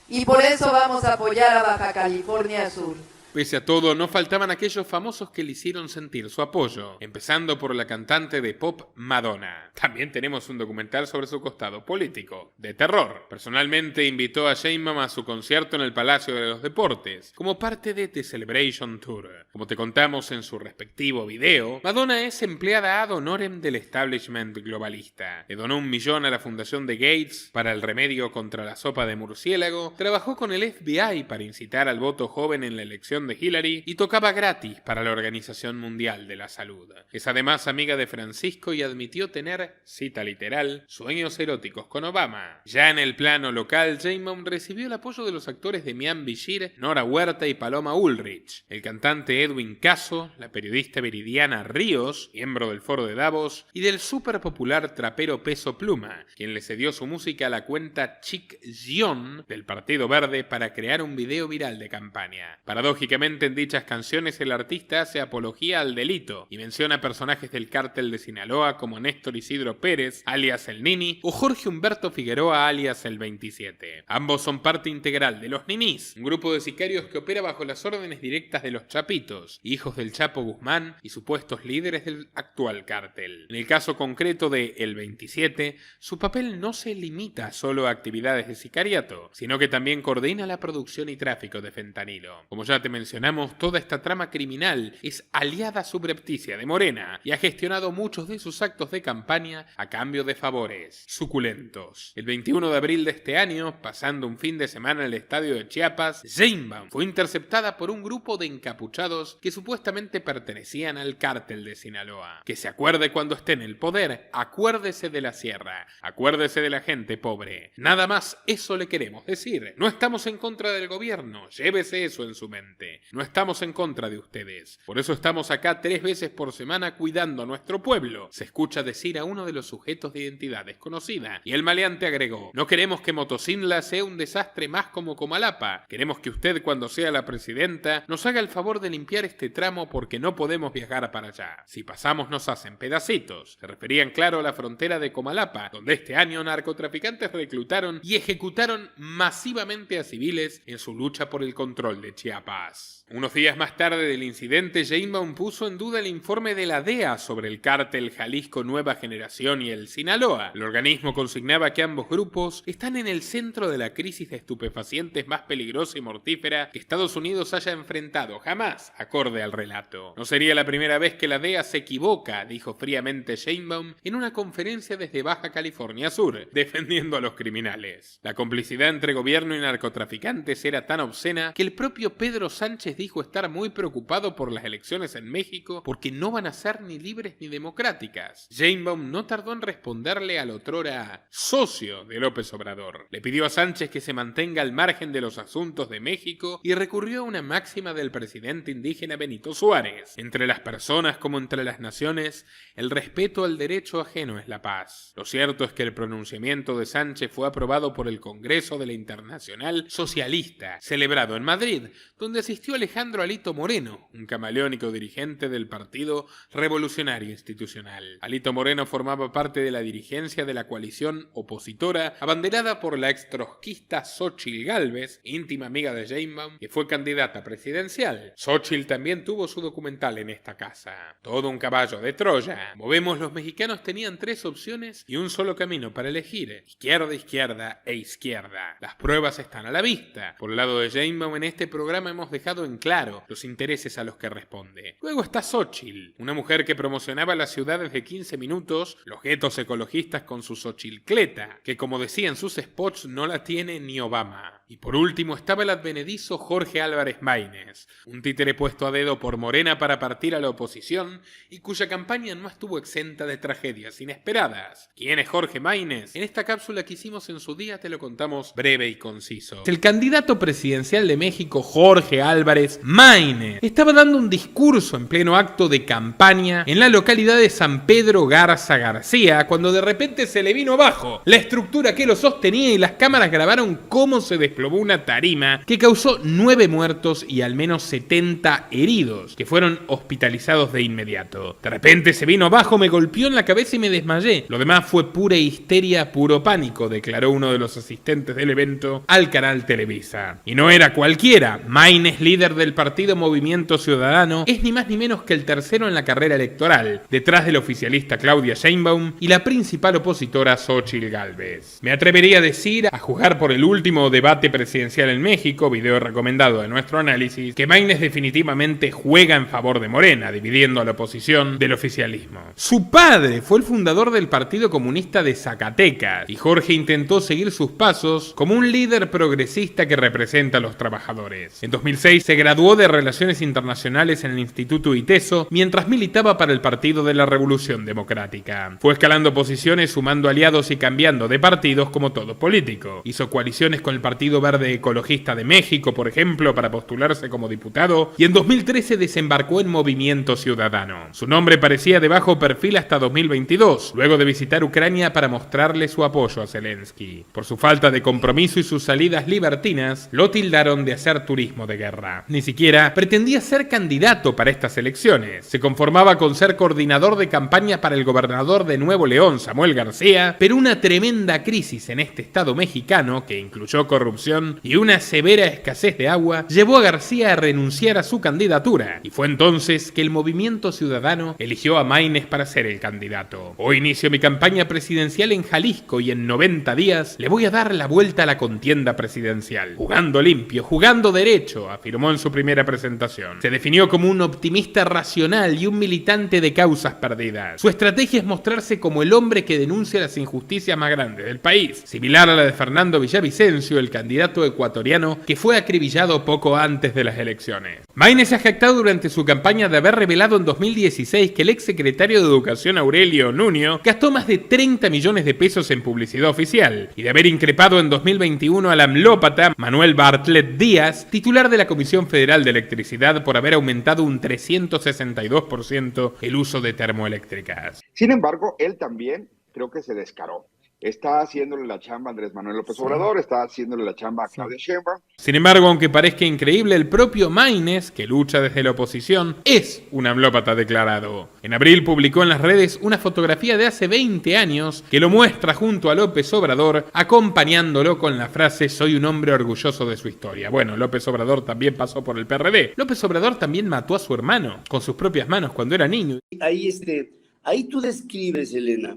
Y por eso vamos a apoyar a Baja California Sur. Pese a todo, no faltaban aquellos famosos que le hicieron sentir su apoyo, empezando por la cantante de pop Madonna. También tenemos un documental sobre su costado político, de terror. Personalmente invitó a Sheinbaum a su concierto en el Palacio de los Deportes, como parte de The Celebration Tour. Como te contamos en su respectivo video, Madonna es empleada ad honorem del establishment globalista. Le donó $1 millón a la fundación de Gates para el remedio contra la sopa de murciélago, trabajó con el FBI para incitar al voto joven en la elección de Hillary y tocaba gratis para la Organización Mundial de la Salud. Es además amiga de Francisco y admitió tener, cita literal, sueños eróticos con Obama. Ya en el plano local, Sheinbaum recibió el apoyo de los actores Demián Bichir, Nora Huerta y Paloma Ulrich, el cantante Edwin Caso, la periodista Viridiana Ríos, miembro del Foro de Davos, y del súper popular trapero Peso Pluma, quien le cedió su música a la cuenta Chic Gion del Partido Verde para crear un video viral de campaña. Paradójicamente, en dichas canciones el artista hace apología al delito y menciona personajes del cártel de Sinaloa como Néstor Isidro Pérez, alias El Nini, o Jorge Humberto Figueroa, alias El 27. Ambos son parte integral de los Ninis, un grupo de sicarios que opera bajo las órdenes directas de los Chapitos, hijos del Chapo Guzmán y supuestos líderes del actual cártel. En el caso concreto de El 27, su papel no se limita solo a actividades de sicariato, sino que también coordina la producción y tráfico de fentanilo. Como ya te mencionamos, toda esta trama criminal es aliada subrepticia de Morena y ha gestionado muchos de sus actos de campaña a cambio de favores suculentos. El 21 de abril de este año, pasando un fin de semana en el estadio de Chiapas, Sheinbaum fue interceptada por un grupo de encapuchados que supuestamente pertenecían al cártel de Sinaloa. Que se acuerde cuando esté en el poder, acuérdese de la sierra, acuérdese de la gente pobre. Nada más eso le queremos decir. No estamos en contra del gobierno, llévese eso en su mente. No estamos en contra de ustedes. Por eso estamos acá 3 veces por semana cuidando a nuestro pueblo, se escucha decir a uno de los sujetos de identidad desconocida. Y el maleante agregó: no queremos que Motocintla sea un desastre más como Comalapa. Queremos que usted, cuando sea la presidenta, nos haga el favor de limpiar este tramo porque no podemos viajar para allá. Si pasamos nos hacen pedacitos. Se referían, claro, a la frontera de Comalapa, donde este año narcotraficantes reclutaron y ejecutaron masivamente a civiles en su lucha por el control de Chiapas. Unos días más tarde del incidente, Sheinbaum puso en duda el informe de la DEA sobre el cártel Jalisco Nueva Generación y el Sinaloa. El organismo consignaba que ambos grupos están en el centro de la crisis de estupefacientes más peligrosa y mortífera que Estados Unidos haya enfrentado jamás, acorde al relato. No sería la primera vez que la DEA se equivoca, dijo fríamente Sheinbaum en una conferencia desde Baja California Sur, defendiendo a los criminales. La complicidad entre gobierno y narcotraficantes era tan obscena que el propio Pedro Sánchez dijo estar muy preocupado por las elecciones en México porque no van a ser ni libres ni democráticas. Sheinbaum no tardó en responderle al otrora socio de López Obrador. Le pidió a Sánchez que se mantenga al margen de los asuntos de México y recurrió a una máxima del presidente indígena Benito Juárez: entre las personas como entre las naciones, el respeto al derecho ajeno es la paz. Lo cierto es que el pronunciamiento de Sánchez fue aprobado por el Congreso de la Internacional Socialista, celebrado en Madrid, donde asistió asistió Alejandro Alito Moreno, un camaleónico dirigente del Partido Revolucionario Institucional. Alito Moreno formaba parte de la dirigencia de la coalición opositora abanderada por la extrotskista Xóchitl Gálvez, íntima amiga de Sheinbaum, que fue candidata presidencial. Xóchitl también tuvo su documental en esta casa. Todo un caballo de Troya. Como vemos, los mexicanos tenían 3 opciones y un solo camino para elegir: izquierda, izquierda e izquierda. Las pruebas están a la vista. Por el lado de Sheinbaum, en este programa hemos dejado en claro los intereses a los que responde. Luego está Xóchitl, una mujer que promocionaba las ciudades de 15 minutos, los guetos ecologistas con su xochilcleta, que como decían sus spots no la tiene ni Obama. Y por último estaba el advenedizo Jorge Álvarez Maínez, un títere puesto a dedo por Morena para partir a la oposición y cuya campaña no estuvo exenta de tragedias inesperadas. ¿Quién es Jorge Maínez? En esta cápsula que hicimos en su día te lo contamos breve y conciso. El candidato presidencial de México, Jorge Álvarez Maínez, estaba dando un discurso en pleno acto de campaña en la localidad de San Pedro Garza García cuando de repente se le vino abajo la estructura que lo sostenía y las cámaras grabaron cómo se desplomó una tarima que causó 9 muertos y al menos 70 heridos, que fueron hospitalizados de inmediato. De repente se vino abajo, me golpeó en la cabeza y me desmayé. Lo demás fue pura histeria, puro pánico, declaró uno de los asistentes del evento al canal Televisa. Y no era cualquiera. Maínez, líder del partido Movimiento Ciudadano, es ni más ni menos que el tercero en la carrera electoral, detrás del oficialista Claudia Sheinbaum y la principal opositora Xóchitl Gálvez. Me atrevería a decir, a juzgar por el último debate presidencial en México, video recomendado de nuestro análisis, que Maínez definitivamente juega en favor de Morena, dividiendo a la oposición del oficialismo. Su padre fue el fundador del Partido Comunista de Zacatecas y Jorge intentó seguir sus pasos como un líder progresista que representa a los trabajadores. En 2006 se graduó de Relaciones Internacionales en el Instituto ITESO mientras militaba para el Partido de la Revolución Democrática. Fue escalando posiciones, sumando aliados y cambiando de partidos como todo político. Hizo coaliciones con el Partido Verde Ecologista de México, por ejemplo, para postularse como diputado, y en 2013 desembarcó en Movimiento Ciudadano. Su nombre parecía de bajo perfil hasta 2022, luego de visitar Ucrania para mostrarle su apoyo a Zelensky. Por su falta de compromiso y sus salidas libertinas, lo tildaron de hacer turismo de guerra. Ni siquiera pretendía ser candidato para estas elecciones. Se conformaba con ser coordinador de campaña para el gobernador de Nuevo León, Samuel García, pero una tremenda crisis en este estado mexicano, que incluyó corrupción y una severa escasez de agua, llevó a García a renunciar a su candidatura, y fue entonces que el Movimiento Ciudadano eligió a Maínez para ser el candidato. Hoy inicio mi campaña presidencial en Jalisco y en 90 días le voy a dar la vuelta a la contienda presidencial. Jugando limpio, jugando derecho, afirmó en su primera presentación. Se definió como un optimista racional y un militante de causas perdidas. Su estrategia es mostrarse como el hombre que denuncia las injusticias más grandes del país, similar a la de Fernando Villavicencio, el candidato ecuatoriano que fue acribillado poco antes de las elecciones. Maínez se ha jactado durante su campaña de haber revelado en 2016 que el exsecretario de Educación Aurelio Nuño gastó más de 30 millones de pesos en publicidad oficial y de haber increpado en 2021 al amlópata Manuel Bartlett Díaz, titular de la Comisión Federal de Electricidad, por haber aumentado un 362% el uso de termoeléctricas. Sin embargo, él también creo que se descaró. Está haciéndole la chamba a Andrés Manuel López Obrador, está haciéndole la chamba a Claudia Sheinbaum. Sin embargo, aunque parezca increíble, el propio Maínez, que lucha desde la oposición, es un amlópata declarado. En abril publicó en las redes una fotografía de hace 20 años que lo muestra junto a López Obrador, acompañándolo con la frase "soy un hombre orgulloso de su historia". Bueno, López Obrador también pasó por el PRD. López Obrador también mató a su hermano con sus propias manos cuando era niño. Ahí tú describes, Elena,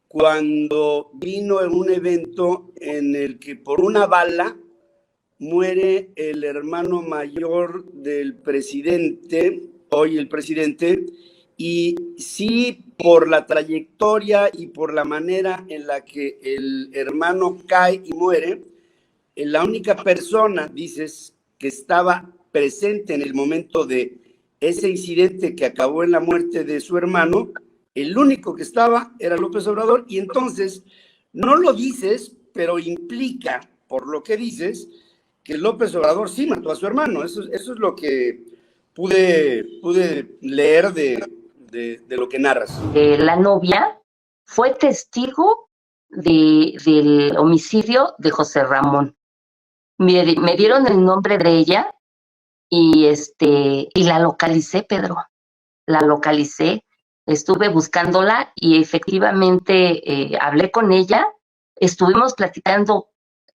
cuando vino en un evento en el que por una bala muere el hermano mayor del presidente, hoy el presidente, y sí, por la trayectoria y por la manera en la que el hermano cae y muere, la única persona, dices, que estaba presente en el momento de ese incidente que acabó en la muerte de su hermano, el único que estaba era López Obrador, y entonces no lo dices, pero implica, por lo que dices, que López Obrador sí mató a su hermano. Eso es lo que pude leer de lo que narras. La novia fue testigo del homicidio de José Ramón. Me dieron el nombre de ella y la localicé, Pedro. La localicé, estuve buscándola y efectivamente hablé con ella, estuvimos platicando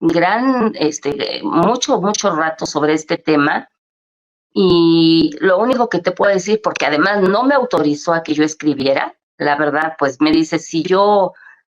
mucho rato sobre este tema, y lo único que te puedo decir, porque además no me autorizó a que yo escribiera, la verdad, pues me dice, si yo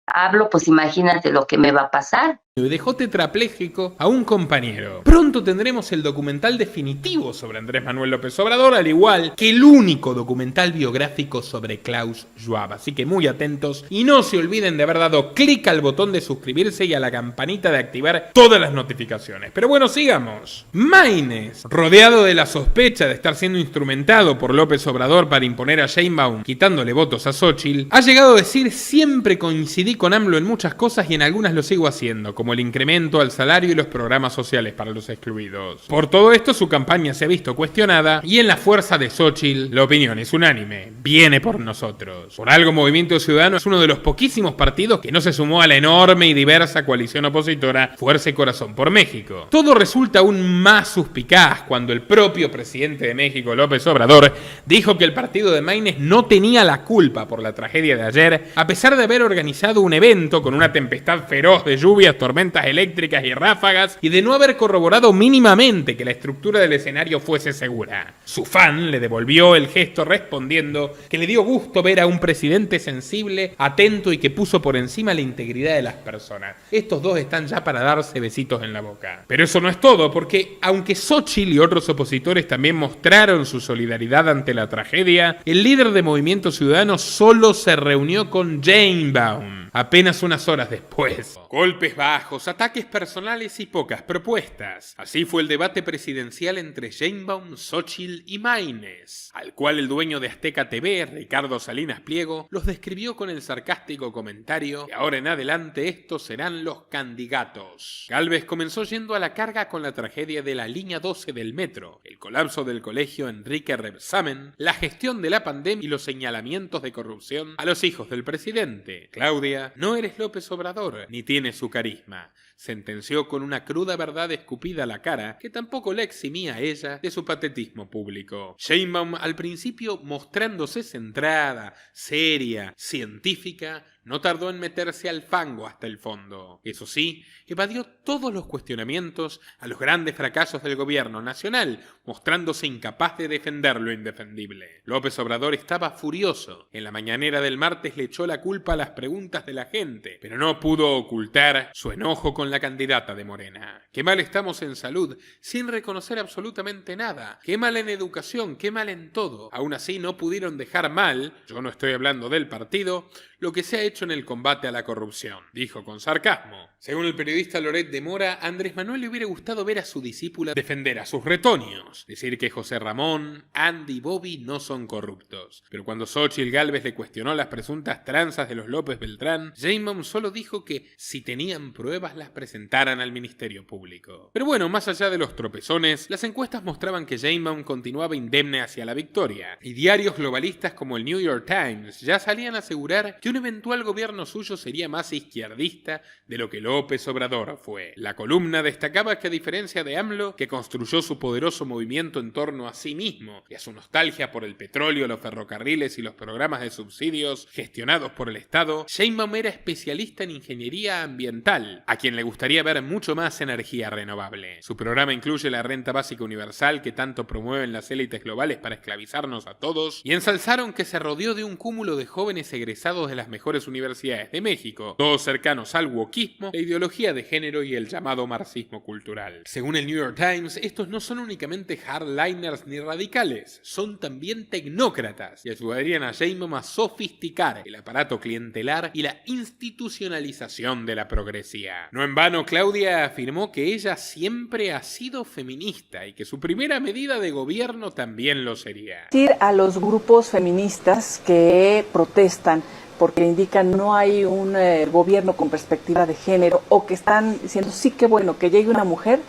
hablo, pues imagínate lo que me va a pasar. Dejó tetrapléjico a un compañero. Pronto tendremos el documental definitivo sobre Andrés Manuel López Obrador, al igual que el único documental biográfico sobre Klaus Schwab. Así que muy atentos y no se olviden de haber dado clic al botón de suscribirse y a la campanita de activar todas las notificaciones. Pero bueno, sigamos. Maynes, rodeado de la sospecha de estar siendo instrumentado por López Obrador para imponer a Sheinbaum, quitándole votos a Xóchitl, ha llegado a decir: siempre coincidí con AMLO en muchas cosas y en algunas lo sigo haciendo, como el incremento al salario y los programas sociales para los excluidos. Por todo esto, su campaña se ha visto cuestionada y en la fuerza de Xóchitl la opinión es unánime: viene por nosotros. Por algo, Movimiento Ciudadano es uno de los poquísimos partidos que no se sumó a la enorme y diversa coalición opositora Fuerza y Corazón por México. Todo resulta aún más suspicaz cuando el propio presidente de México, López Obrador, dijo que el partido de Maynes no tenía la culpa por la tragedia de ayer, a pesar de haber organizado un evento con una tempestad feroz de lluvias, tormentas eléctricas y ráfagas, y de no haber corroborado mínimamente que la estructura del escenario fuese segura. Su fan le devolvió el gesto respondiendo que le dio gusto ver a un presidente sensible, atento y que puso por encima la integridad de las personas. Estos dos están ya para darse besitos en la boca. Pero eso no es todo, porque aunque Xóchitl y otros opositores también mostraron su solidaridad ante la tragedia, el líder de Movimiento Ciudadano solo se reunió con Sheinbaum apenas unas horas después. Golpes bajos, ataques personales y pocas propuestas. Así fue el debate presidencial entre Sheinbaum, Xóchitl y Maynes, al cual el dueño de Azteca TV, Ricardo Salinas Pliego, los describió con el sarcástico comentario: de ahora en adelante estos serán los candidatos. Gálvez comenzó yendo a la carga con la tragedia de la línea 12 del metro, el colapso del colegio Enrique Rebsamen, la gestión de la pandemia y los señalamientos de corrupción a los hijos del presidente. Claudia, no eres López Obrador, ni tienes su carisma, sentenció con una cruda verdad escupida a la cara que tampoco la eximía a ella de su patetismo público. Sheinbaum, al principio mostrándose centrada, seria, científica, no tardó en meterse al fango hasta el fondo. Eso sí, evadió todos los cuestionamientos a los grandes fracasos del gobierno nacional, mostrándose incapaz de defender lo indefendible. López Obrador estaba furioso. En la mañanera del martes le echó la culpa a las preguntas de la gente, pero no pudo ocultar su enojo con la candidata de Morena. Qué mal estamos en salud, sin reconocer absolutamente nada. Qué mal en educación, qué mal en todo. Aún así no pudieron dejar mal, yo no estoy hablando del partido, lo que se ha hecho en el combate a la corrupción, dijo con sarcasmo. Según el periodista Loret de Mora, a Andrés Manuel le hubiera gustado ver a su discípula defender a sus retoños, decir que José Ramón, Andy y Bobby no son corruptos. Pero cuando Xóchitl Gálvez le cuestionó las presuntas tranzas de los López Beltrán, Sheinbaum solo dijo que si tenían pruebas las presentaran al Ministerio Público. Pero bueno, más allá de los tropezones, las encuestas mostraban que Sheinbaum continuaba indemne hacia la victoria, y diarios globalistas como el New York Times ya salían a asegurar que un eventual gobierno suyo sería más izquierdista de lo que López Obrador fue. La columna destacaba que, a diferencia de AMLO, que construyó su poderoso movimiento en torno a sí mismo y a su nostalgia por el petróleo, los ferrocarriles y los programas de subsidios gestionados por el Estado, Sheinbaum era especialista en ingeniería ambiental, a quien le gustaría ver mucho más energía renovable. Su programa incluye la renta básica universal que tanto promueven las élites globales para esclavizarnos a todos, y ensalzaron que se rodeó de un cúmulo de jóvenes egresados de las mejores universidades de México, todos cercanos al wokismo, la ideología de género y el llamado marxismo cultural. Según el New York Times, estos no son únicamente hardliners ni radicales, son también tecnócratas y ayudarían a Sheinbaum a sofisticar el aparato clientelar y la institucionalización de la progresía. No en vano, Claudia afirmó que ella siempre ha sido feminista y que su primera medida de gobierno también lo sería. Decir a los grupos feministas que protestan porque indican no hay un gobierno con perspectiva de género, o que están diciendo sí, qué bueno que llegue una mujer,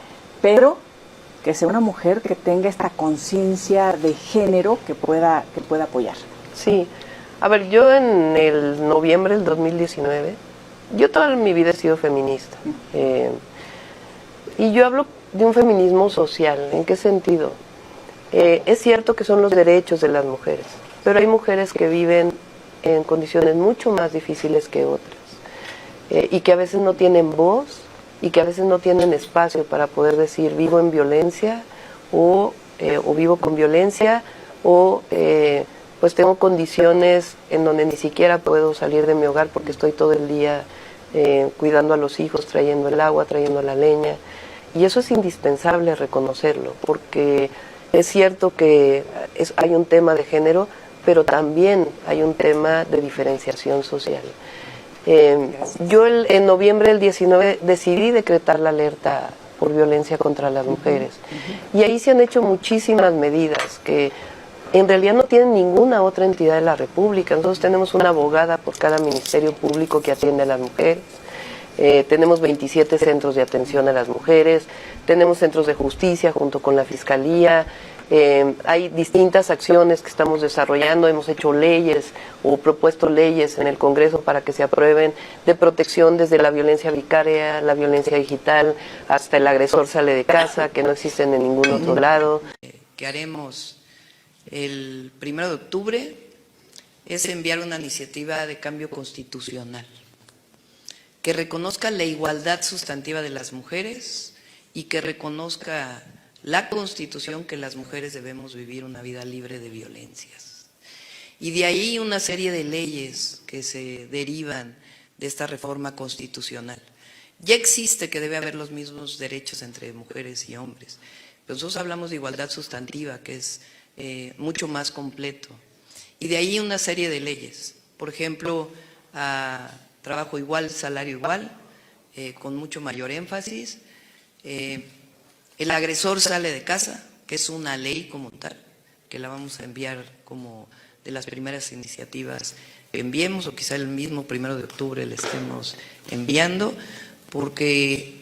pero que sea una mujer que tenga esta conciencia de género que pueda apoyar. Sí, a ver, yo en el noviembre del 2019, yo toda mi vida he sido feminista, y yo hablo de un feminismo social. ¿En qué sentido? Es cierto que son los derechos de las mujeres, pero hay mujeres que viven en condiciones mucho más difíciles que otras y que a veces no tienen voz y que a veces no tienen espacio para poder decir vivo en violencia o vivo con violencia o pues tengo condiciones en donde ni siquiera puedo salir de mi hogar porque estoy todo el día cuidando a los hijos, trayendo el agua, trayendo la leña. Y eso es indispensable reconocerlo, porque es cierto que hay un tema de género, pero también hay un tema de diferenciación social. Yo en noviembre del 19 decidí decretar la alerta por violencia contra las mujeres. Y ahí se han hecho muchísimas medidas que en realidad no tienen ninguna otra entidad de la República. Nosotros tenemos una abogada por cada ministerio público que atiende a las mujeres. Tenemos 27 centros de atención a las mujeres, tenemos centros de justicia junto con la Fiscalía, hay distintas acciones que estamos desarrollando, hemos hecho leyes o propuesto leyes en el Congreso para que se aprueben de protección desde la violencia vicaria, la violencia digital, hasta el agresor sale de casa, que no existen en ningún otro lado. Que haremos el 1 de octubre es enviar una iniciativa de cambio constitucional que reconozca la igualdad sustantiva de las mujeres y que reconozca la Constitución que las mujeres debemos vivir una vida libre de violencias. Y de ahí una serie de leyes que se derivan de esta reforma constitucional. Ya existe que debe haber los mismos derechos entre mujeres y hombres, pero nosotros hablamos de igualdad sustantiva, que es mucho más completo. Y de ahí una serie de leyes, por ejemplo, trabajo igual, salario igual, con mucho mayor énfasis. El agresor sale de casa, que es una ley como tal, que la vamos a enviar como de las primeras iniciativas que enviemos, o quizá el mismo 1 de octubre le estemos enviando, porque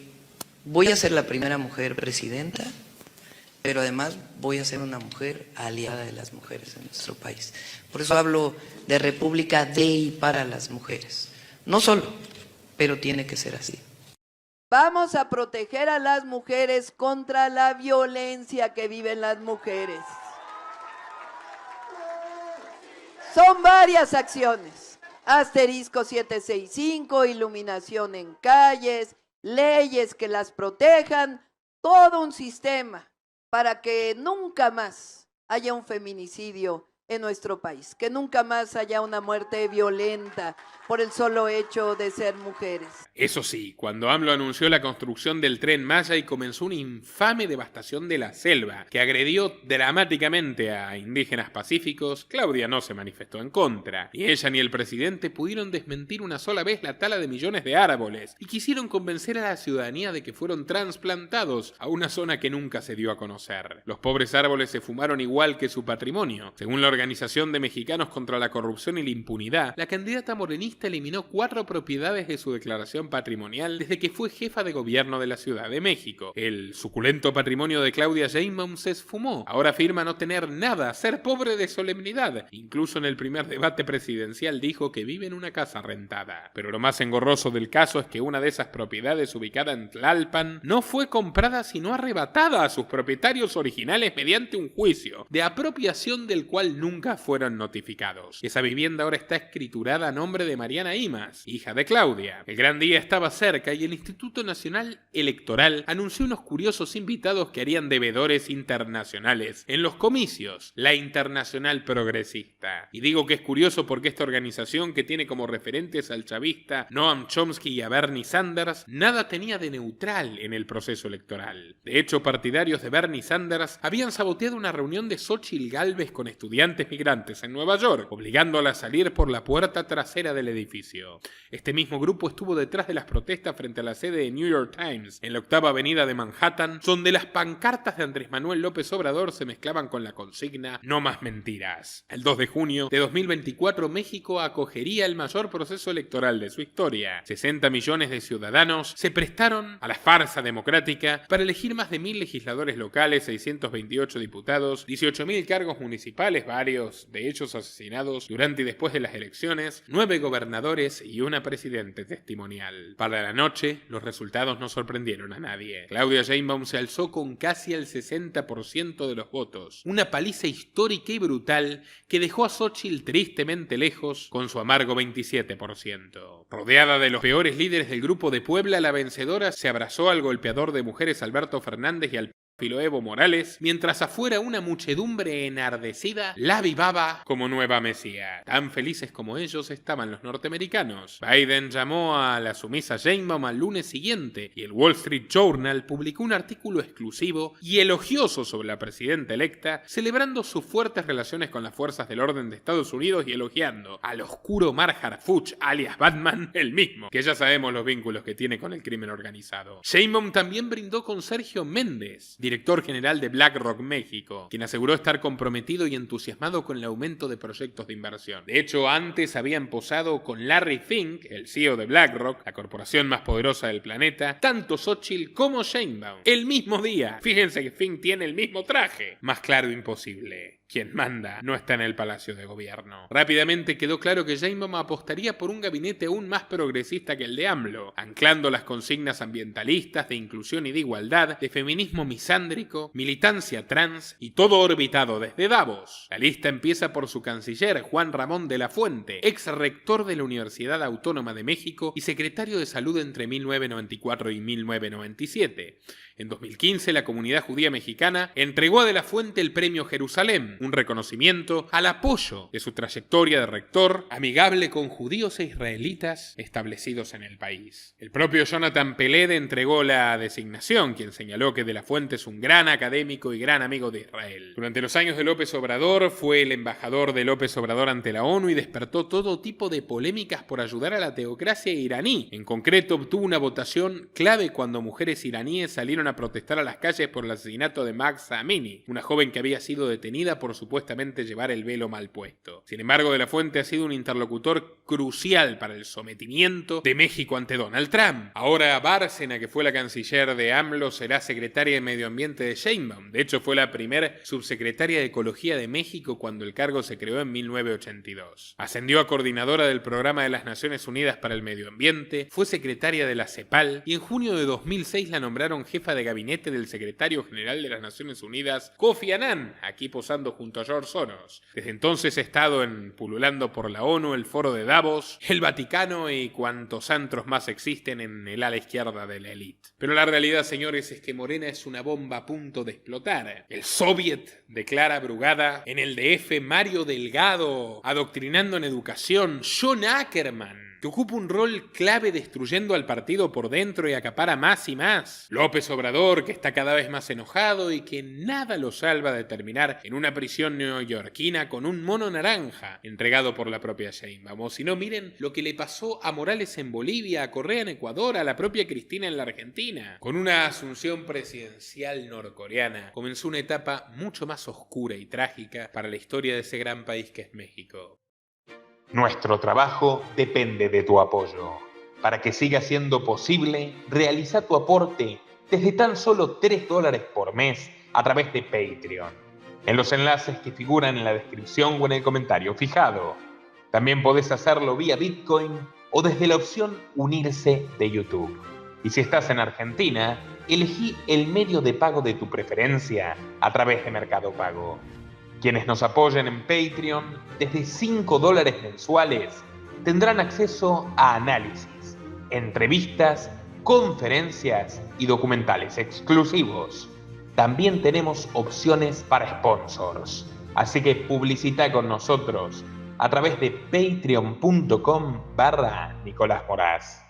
voy a ser la primera mujer presidenta, pero además voy a ser una mujer aliada de las mujeres en nuestro país. Por eso hablo de república de y para las mujeres. No solo, pero tiene que ser así. Vamos a proteger a las mujeres contra la violencia que viven las mujeres. Son varias acciones. Asterisco 765, iluminación en calles, leyes que las protejan, todo un sistema para que nunca más haya un feminicidio en nuestro país, que nunca más haya una muerte violenta por el solo hecho de ser mujeres. Eso sí, cuando AMLO anunció la construcción del Tren Maya y comenzó una infame devastación de la selva que agredió dramáticamente a indígenas pacíficos, Claudia no se manifestó en contra. Ni ella ni el presidente pudieron desmentir una sola vez la tala de millones de árboles y quisieron convencer a la ciudadanía de que fueron trasplantados a una zona que nunca se dio a conocer. Los pobres árboles se fumaron igual que su patrimonio. Según la Organización de Mexicanos contra la Corrupción y la Impunidad, la candidata morenista eliminó 4 propiedades de su declaración patrimonial desde que fue jefa de gobierno de la Ciudad de México. El suculento patrimonio de Claudia Sheinbaum se esfumó. Ahora afirma no tener nada, ser pobre de solemnidad. Incluso en el primer debate presidencial dijo que vive en una casa rentada. Pero lo más engorroso del caso es que una de esas propiedades ubicada en Tlalpan no fue comprada sino arrebatada a sus propietarios originales mediante un juicio de apropiación del cual nunca fueron notificados. Esa vivienda ahora está escriturada a nombre de Mariana Imaz, hija de Claudia. El gran día estaba cerca y el Instituto Nacional Electoral anunció unos curiosos invitados que harían de veedores internacionales en los comicios, la Internacional Progresista. Y digo que es curioso porque esta organización, que tiene como referentes al chavista Noam Chomsky y a Bernie Sanders, nada tenía de neutral en el proceso electoral. De hecho, partidarios de Bernie Sanders habían saboteado una reunión de Xóchitl Gálvez con estudiantes migrantes en Nueva York, obligándola a salir por la puerta trasera del edificio. Este mismo grupo estuvo detrás de las protestas frente a la sede de New York Times en la 8ª avenida de Manhattan, donde las pancartas de Andrés Manuel López Obrador se mezclaban con la consigna "No más mentiras". El 2 de junio de 2024, México acogería el mayor proceso electoral de su historia. 60 millones de ciudadanos se prestaron a la farsa democrática para elegir más de 1000 legisladores locales, 628 diputados, 18.000 cargos municipales, varios varios de ellos asesinados durante y después de las elecciones, 9 gobernadores y una presidente testimonial. Para la noche, los resultados no sorprendieron a nadie. Claudia Sheinbaum se alzó con casi el 60% de los votos, una paliza histórica y brutal que dejó a Xóchitl tristemente lejos con su amargo 27%. Rodeada de los peores líderes del Grupo de Puebla, la vencedora se abrazó al golpeador de mujeres Alberto Fernández y al Evo Morales, mientras afuera una muchedumbre enardecida la avivaba como nueva mesía. Tan felices como ellos estaban los norteamericanos. Biden llamó a la sumisa Sheinbaum al lunes siguiente y el Wall Street Journal publicó un artículo exclusivo y elogioso sobre la presidenta electa, celebrando sus fuertes relaciones con las fuerzas del orden de Estados Unidos y elogiando al oscuro Mar Harfuch, alias Batman, el mismo, que ya sabemos los vínculos que tiene con el crimen organizado. Sheinbaum también brindó con Sergio Méndez, director general de BlackRock México, quien aseguró estar comprometido y entusiasmado con el aumento de proyectos de inversión. De hecho, antes habían posado con Larry Fink, el CEO de BlackRock, la corporación más poderosa del planeta, tanto Xóchitl como Sheinbaum, el mismo día. Fíjense que Fink tiene el mismo traje. Más claro imposible. Quien manda no está en el Palacio de Gobierno. Rápidamente quedó claro que Sheinbaum apostaría por un gabinete aún más progresista que el de AMLO, anclando las consignas ambientalistas, de inclusión y de igualdad, de feminismo misándrico, militancia trans y todo orbitado desde Davos. La lista empieza por su canciller, Juan Ramón de la Fuente, ex rector de la Universidad Autónoma de México y secretario de Salud entre 1994 y 1997. En 2015, la comunidad judía mexicana entregó a de la Fuente el Premio Jerusalén, un reconocimiento al apoyo de su trayectoria de rector, amigable con judíos e israelitas establecidos en el país. El propio Jonathan Peled entregó la designación, quien señaló que de la Fuente es un gran académico y gran amigo de Israel. Durante los años de López Obrador, fue el embajador de López Obrador ante la ONU y despertó todo tipo de polémicas por ayudar a la teocracia iraní. En concreto, obtuvo una votación clave cuando mujeres iraníes salieron a protestar a las calles por el asesinato de Mahsa Amini, una joven que había sido detenida por supuestamente llevar el velo mal puesto. Sin embargo, de la Fuente ha sido un interlocutor crucial para el sometimiento de México ante Donald Trump. Ahora Bárcena, que fue la canciller de AMLO, será secretaria de Medio Ambiente de Sheinbaum. De hecho, fue la primera subsecretaria de Ecología de México cuando el cargo se creó en 1982. Ascendió a coordinadora del Programa de las Naciones Unidas para el Medio Ambiente, fue secretaria de la CEPAL y en junio de 2006 la nombraron jefa de gabinete del secretario general de las Naciones Unidas, Kofi Annan, aquí posando junto a George Soros. Desde entonces ha estado pululando por la ONU, el Foro de Davos, el Vaticano y cuantos antros más existen en el ala izquierda de la élite. Pero la realidad, señores, es que Morena es una bomba a punto de explotar. El Soviet de Clara Brugada, en el DF Mario Delgado, adoctrinando en educación, John Ackerman, que ocupa un rol clave destruyendo al partido por dentro y acapara más y más. López Obrador, que está cada vez más enojado y que nada lo salva de terminar en una prisión neoyorquina con un mono naranja entregado por la propia Sheinbaum. O si no, miren lo que le pasó a Morales en Bolivia, a Correa en Ecuador, a la propia Cristina en la Argentina. Con una asunción presidencial norcoreana, comenzó una etapa mucho más oscura y trágica para la historia de ese gran país que es México. Nuestro trabajo depende de tu apoyo. Para que siga siendo posible, realiza tu aporte desde tan solo $3 por mes a través de Patreon, en los enlaces que figuran en la descripción o en el comentario fijado. También podés hacerlo vía Bitcoin o desde la opción Unirse de YouTube. Y si estás en Argentina, elegí el medio de pago de tu preferencia a través de Mercado Pago. Quienes nos apoyen en Patreon desde $5 mensuales tendrán acceso a análisis, entrevistas, conferencias y documentales exclusivos. También tenemos opciones para sponsors, así que publicita con nosotros a través de patreon.com/Nicolás Moraz.